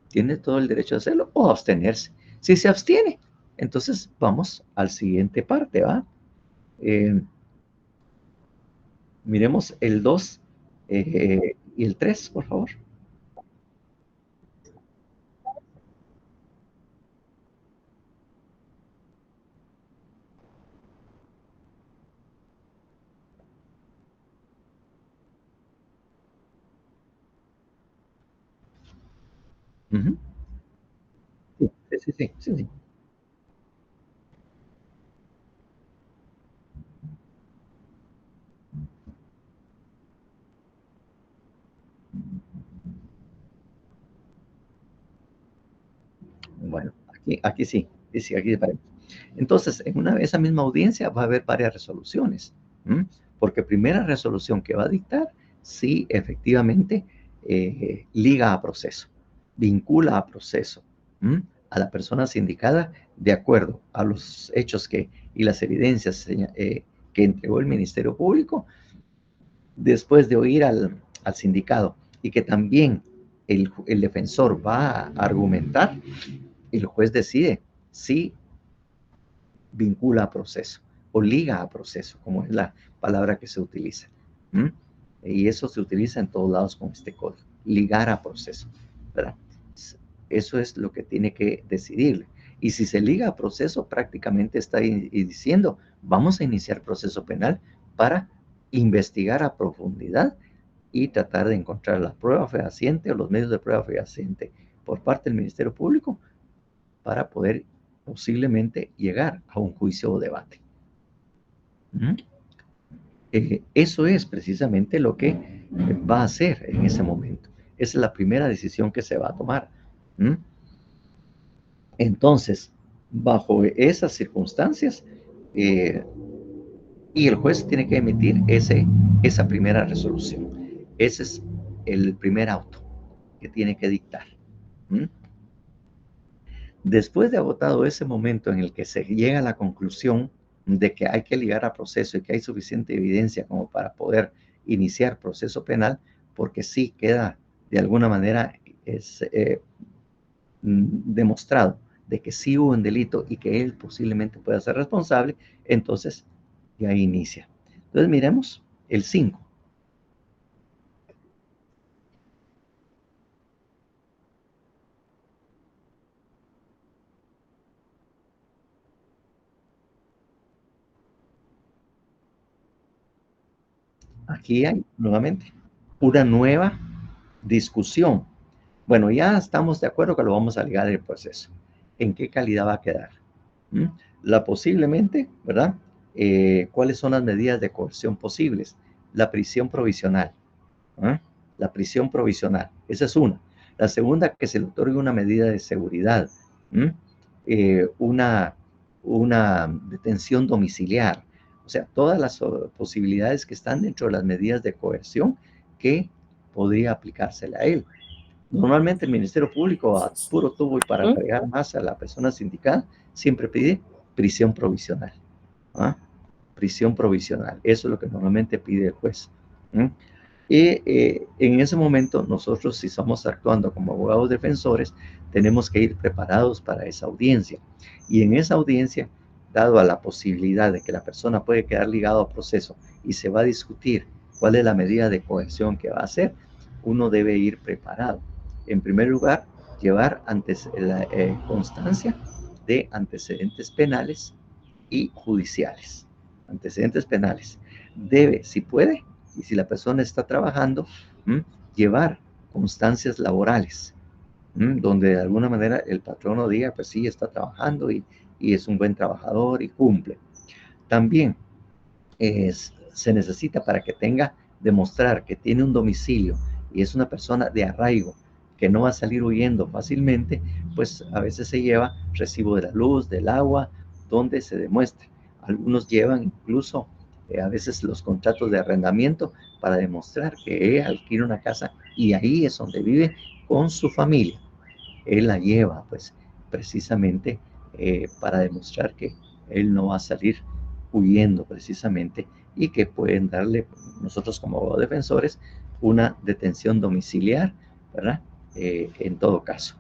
Tiene todo el derecho de hacerlo o abstenerse. Si se abstiene, entonces vamos al siguiente parte, ¿va? Miremos el 2 y el 3, por favor. Sí. Bueno, aquí sí, aquí parece. Entonces, en esa misma audiencia va a haber varias resoluciones, porque primera resolución que va a dictar, sí, efectivamente, liga a proceso, vincula a proceso a la persona sindicada de acuerdo a los hechos y las evidencias que entregó el Ministerio Público, después de oír al sindicado y que también el defensor va a argumentar, el juez decide si vincula a proceso o liga a proceso, como es la palabra que se utiliza. Y eso se utiliza en todos lados con este código, ligar a proceso, ¿verdad? Eso es lo que tiene que decidirle. Y si se liga a proceso, prácticamente está diciendo, vamos a iniciar proceso penal para investigar a profundidad y tratar de encontrar la prueba fehaciente o los medios de prueba fehaciente por parte del Ministerio Público para poder posiblemente llegar a un juicio o debate. Eso es precisamente lo que va a hacer en ese momento. Esa es la primera decisión que se va a tomar. Entonces, bajo esas circunstancias, y el juez tiene que emitir esa primera resolución. Ese es el primer auto que tiene que dictar. Después de agotado ese momento en el que se llega a la conclusión de que hay que ligar a proceso y que hay suficiente evidencia como para poder iniciar proceso penal, porque sí queda de alguna manera demostrado de que sí hubo un delito y que él posiblemente pueda ser responsable, entonces ya inicia. Entonces miremos el 5. Aquí hay nuevamente una nueva discusión. Bueno, ya estamos de acuerdo que lo vamos a ligar al proceso. ¿En qué calidad va a quedar? Posiblemente, ¿verdad? ¿Cuáles son las medidas de coerción posibles? La prisión provisional. La prisión provisional. Esa es una. La segunda, que se le otorgue una medida de seguridad. Una detención domiciliar. O sea, todas las posibilidades que están dentro de las medidas de coerción que podría aplicársela a él. Normalmente el Ministerio Público, a puro tubo y para fregar más a la persona sindicada, siempre pide prisión provisional. Prisión provisional. Eso es lo que normalmente pide el juez. Y en ese momento nosotros, si estamos actuando como abogados defensores, tenemos que ir preparados para esa audiencia. Y en esa audiencia, dado a la posibilidad de que la persona puede quedar ligado a proceso y se va a discutir cuál es la medida de coerción que va a hacer, uno debe ir preparado. En primer lugar, llevar la constancia de antecedentes penales y judiciales. Antecedentes penales. Debe, si puede, y si la persona está trabajando, llevar constancias laborales, donde de alguna manera el patrono diga, pues sí, está trabajando y es un buen trabajador y cumple. También se necesita, para que demostrar que tiene un domicilio y es una persona de arraigo, que no va a salir huyendo fácilmente, pues a veces se lleva recibo de la luz, del agua, donde se demuestre. Algunos llevan incluso a veces los contratos de arrendamiento para demostrar que él alquila una casa y ahí es donde vive con su familia. Él la lleva, pues, precisamente para demostrar que él no va a salir huyendo precisamente y que pueden darle, nosotros como abogados defensores, una detención domiciliar, ¿verdad? En todo caso.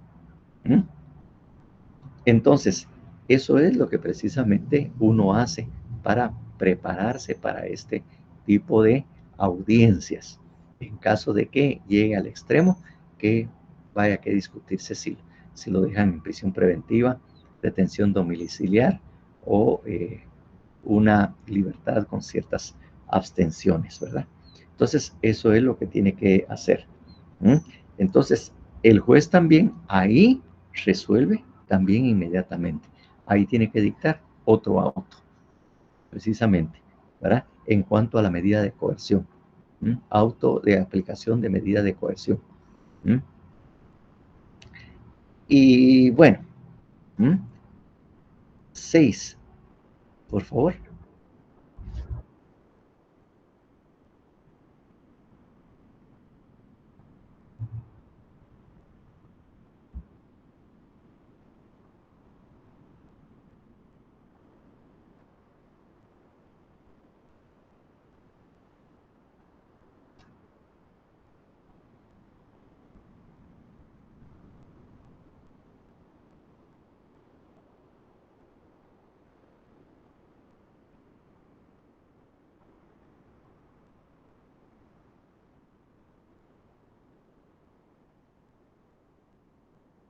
Entonces, eso es lo que precisamente uno hace para prepararse para este tipo de audiencias. En caso de que llegue al extremo, que vaya que discutirse si lo dejan en prisión preventiva, detención domiciliar o una libertad con ciertas abstenciones, ¿verdad? Entonces, eso es lo que tiene que hacer. Entonces, el juez también ahí resuelve también inmediatamente. Ahí tiene que dictar otro auto, precisamente, ¿verdad? En cuanto a la medida de coerción. Auto de aplicación de medida de coerción. Y bueno, 6, por favor.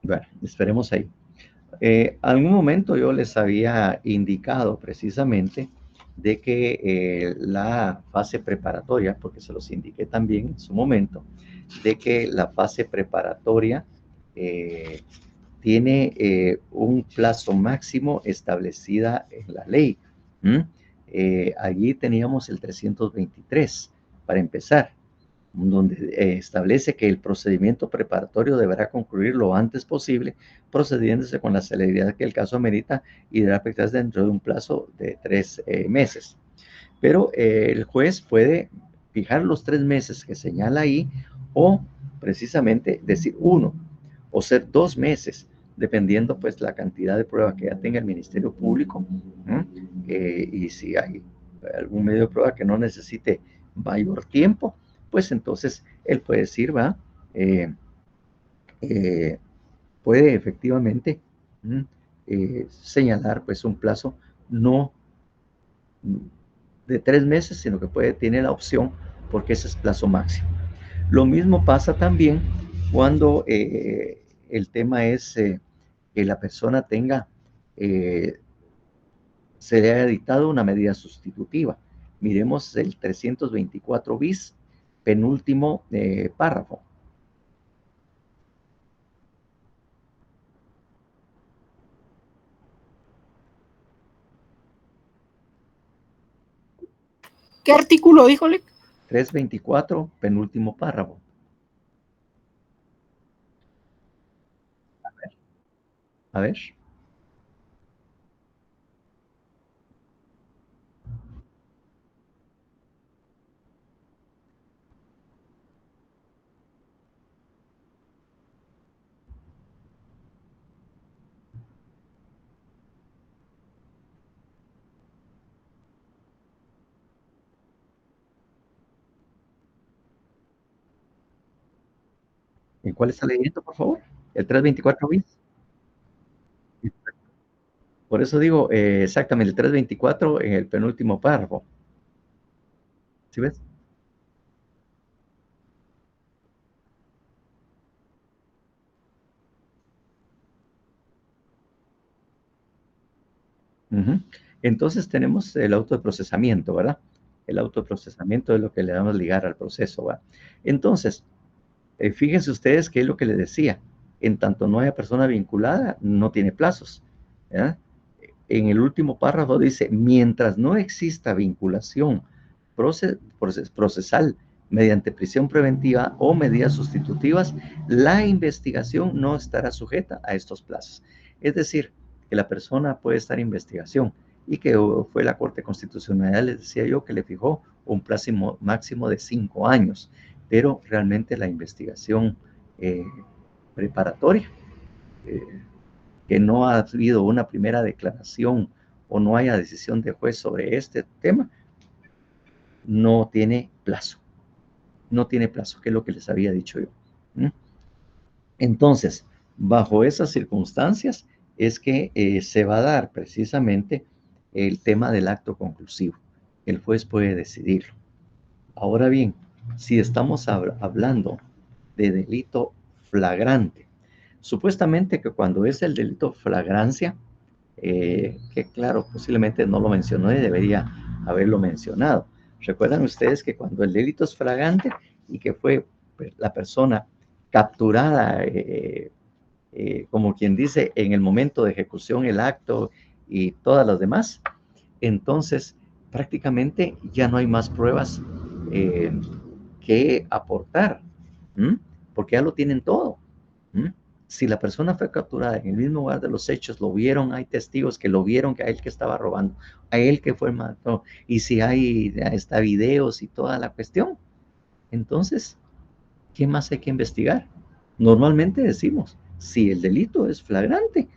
Bueno, esperemos ahí. Algún momento yo les había indicado precisamente de que la fase preparatoria, porque se los indiqué también en su momento, de que la fase preparatoria tiene un plazo máximo establecida en la ley. Allí teníamos el 323 para empezar, donde establece que el procedimiento preparatorio deberá concluir lo antes posible, procediéndose con la celeridad que el caso amerita y deberá efectuarse dentro de un plazo de 3 meses. Pero el juez puede fijar los 3 meses que señala ahí, o precisamente decir 1, o ser 2 meses, dependiendo pues la cantidad de prueba que ya tenga el Ministerio Público, y si hay algún medio de prueba que no necesite mayor tiempo, pues entonces él puede decir, va, puede efectivamente señalar pues un plazo no de 3 meses, sino que tiene la opción, porque ese es plazo máximo. Lo mismo pasa también cuando el tema es que la persona tenga, se le haya dictado una medida sustitutiva. Miremos el 324 bis, penúltimo párrafo. ¿Qué artículo, díjole? 324, penúltimo párrafo. A ver. ¿En cuál está leyendo, por favor? El 324 bis. Por eso digo exactamente el 324 en el penúltimo párrafo. ¿Sí ves? Entonces tenemos el auto de procesamiento, ¿verdad? El auto de procesamiento es lo que le damos a ligar al proceso, ¿verdad? Entonces, fíjense ustedes que es lo que les decía. En tanto no haya persona vinculada, no tiene plazos, ¿verdad? En el último párrafo dice, mientras no exista vinculación procesal mediante prisión preventiva o medidas sustitutivas, la investigación no estará sujeta a estos plazos. Es decir, que la persona puede estar en investigación y que fue la Corte Constitucional, les decía yo, que le fijó un plazo máximo de 5 años, pero realmente la investigación preparatoria, que no ha habido una primera declaración o no haya decisión de juez sobre este tema, no tiene plazo. No tiene plazo, que es lo que les había dicho yo. Entonces, bajo esas circunstancias es que se va a dar precisamente el tema del acto conclusivo. El juez puede decidirlo. Ahora bien, si estamos hablando de delito flagrante, supuestamente que cuando es el delito flagrancia, que claro, posiblemente no lo mencionó y debería haberlo mencionado. Recuerdan ustedes que cuando el delito es flagrante y que fue la persona capturada, como quien dice, en el momento de ejecución, el acto y todas las demás, entonces prácticamente ya no hay más pruebas que aportar, porque ya lo tienen todo. Si la persona fue capturada en el mismo lugar de los hechos, lo vieron, hay testigos que lo vieron, que a él que estaba robando, a él que fue matado, y si hay hasta videos y toda la cuestión, entonces, ¿qué más hay que investigar? Normalmente decimos, si el delito es flagrante,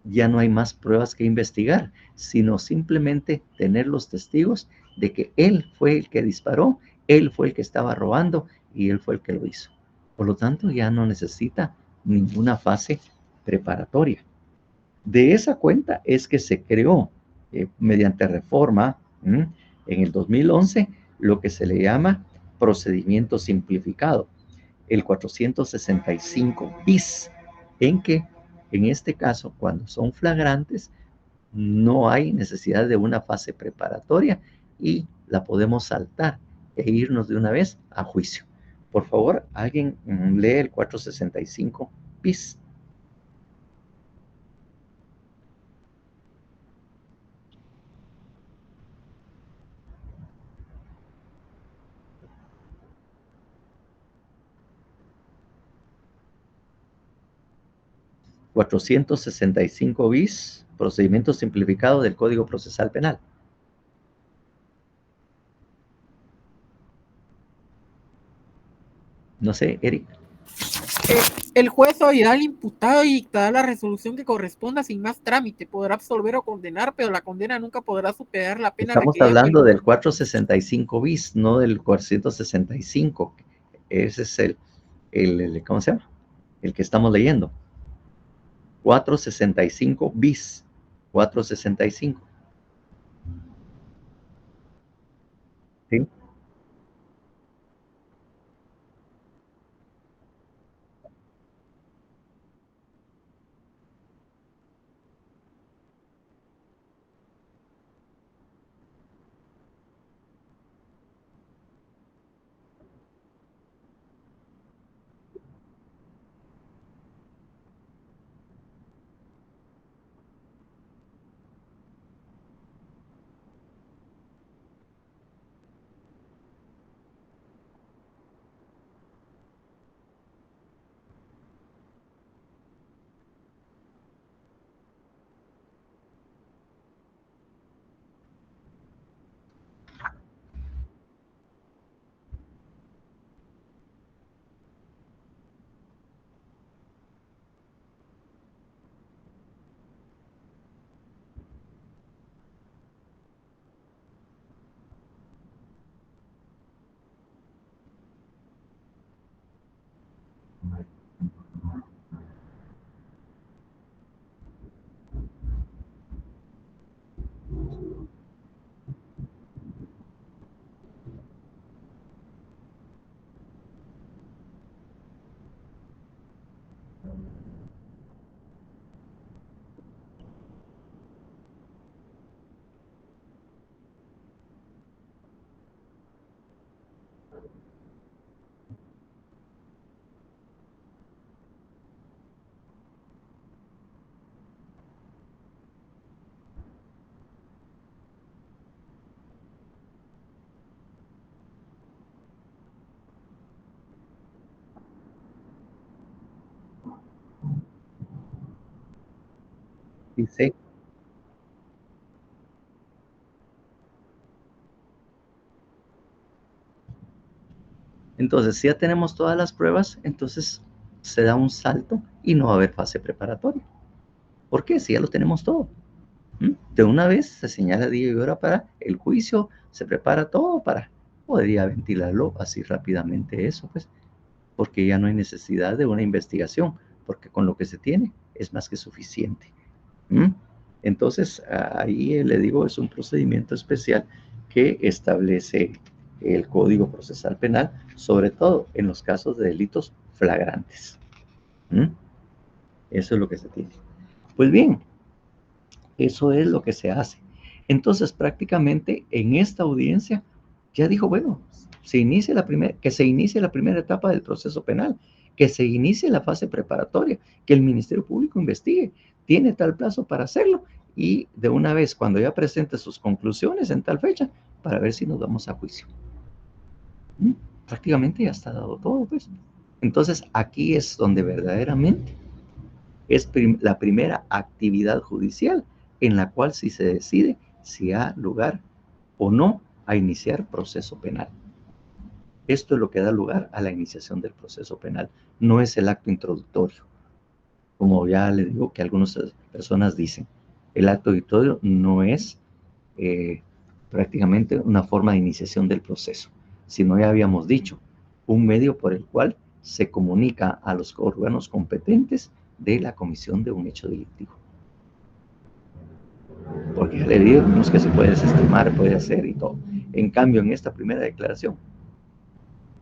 ya no hay más pruebas que investigar, sino simplemente tener los testigos de que él fue el que disparó, él fue el que estaba robando y él fue el que lo hizo. Por lo tanto, ya no necesita ninguna fase preparatoria. De esa cuenta es que se creó mediante reforma en el 2011 lo que se le llama procedimiento simplificado, el 465 bis, en que en este caso, cuando son flagrantes, no hay necesidad de una fase preparatoria y la podemos saltar e irnos de una vez a juicio. Por favor, alguien lee el 465 bis. $465 bis, procedimiento simplificado del Código Procesal Penal. No sé, Eric. El juez oirá al imputado y dictará la resolución que corresponda sin más trámite. Podrá absolver o condenar, pero la condena nunca podrá superar la pena Estamos requerida por el hablando del 465 bis, no del 465. Ese es ¿cómo se llama? El que estamos leyendo. 465 bis. 465. ¿Sí? Dice, entonces, si ya tenemos todas las pruebas, entonces se da un salto y no va a haber fase preparatoria. ¿Por qué? Si ya lo tenemos todo. De una vez se señala día y hora para el juicio, se prepara todo para poder ya ventilarlo así rápidamente eso, pues, porque ya no hay necesidad de una investigación, porque con lo que se tiene es más que suficiente. Entonces, ahí le digo, es un procedimiento especial que establece el Código Procesal Penal, sobre todo en los casos de delitos flagrantes. Eso es lo que se tiene. Pues bien, eso es lo que se hace. Entonces, prácticamente en esta audiencia ya dijo, bueno, que se inicie la primera etapa del proceso penal, que se inicie la fase preparatoria, que el Ministerio Público investigue, tiene tal plazo para hacerlo y de una vez cuando ya presente sus conclusiones en tal fecha, para ver si nos vamos a juicio. Prácticamente ya está dado todo, pues. Entonces, aquí es donde verdaderamente es la primera actividad judicial en la cual sí se decide si ha lugar o no a iniciar proceso penal. Esto es lo que da lugar a la iniciación del proceso penal, no es el acto introductorio. Como ya le digo que algunas personas dicen, el acto introductorio no es prácticamente una forma de iniciación del proceso, sino ya habíamos dicho, un medio por el cual se comunica a los órganos competentes de la comisión de un hecho delictivo. Porque ya le digo que se puede desestimar, puede hacer y todo. En cambio, en esta primera declaración,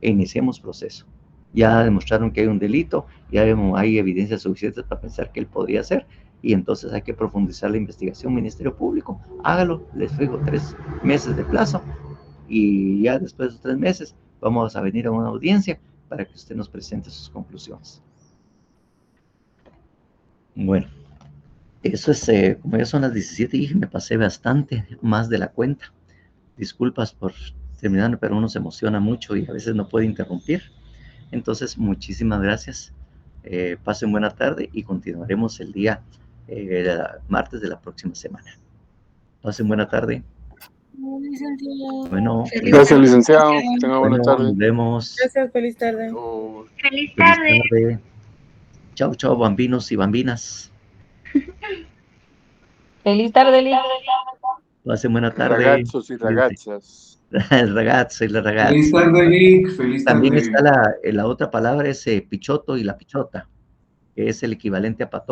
iniciemos proceso. Ya demostraron que hay un delito, ya hay evidencias suficientes para pensar que él podría ser, y entonces hay que profundizar la investigación. Ministerio Público, hágalo, les fijo 3 meses de plazo, y ya después de esos 3 meses vamos a venir a una audiencia para que usted nos presente sus conclusiones. Bueno, eso es, como ya son las 17 y me pasé bastante más de la cuenta. Disculpas por terminar, pero uno se emociona mucho y a veces no puede interrumpir. Entonces, muchísimas gracias. Pasen buena tarde y continuaremos el día martes de la próxima semana. Pasen buena tarde. Bueno, Gracias, licenciado. Tenga buena bueno, tarde. nos vemos. Gracias, feliz tarde. Oh. Feliz Feliz tarde. tarde. Chao, chao, bambinos y bambinas. Feliz tarde, Liz. Pasen buena tarde. Ragazos y Cuídense. ragazas. El ragazzo y la ragazza. Feliz tarde, Lick. Feliz También tarde. está la otra palabra, es pichoto y la pichota, que es el equivalente a pato.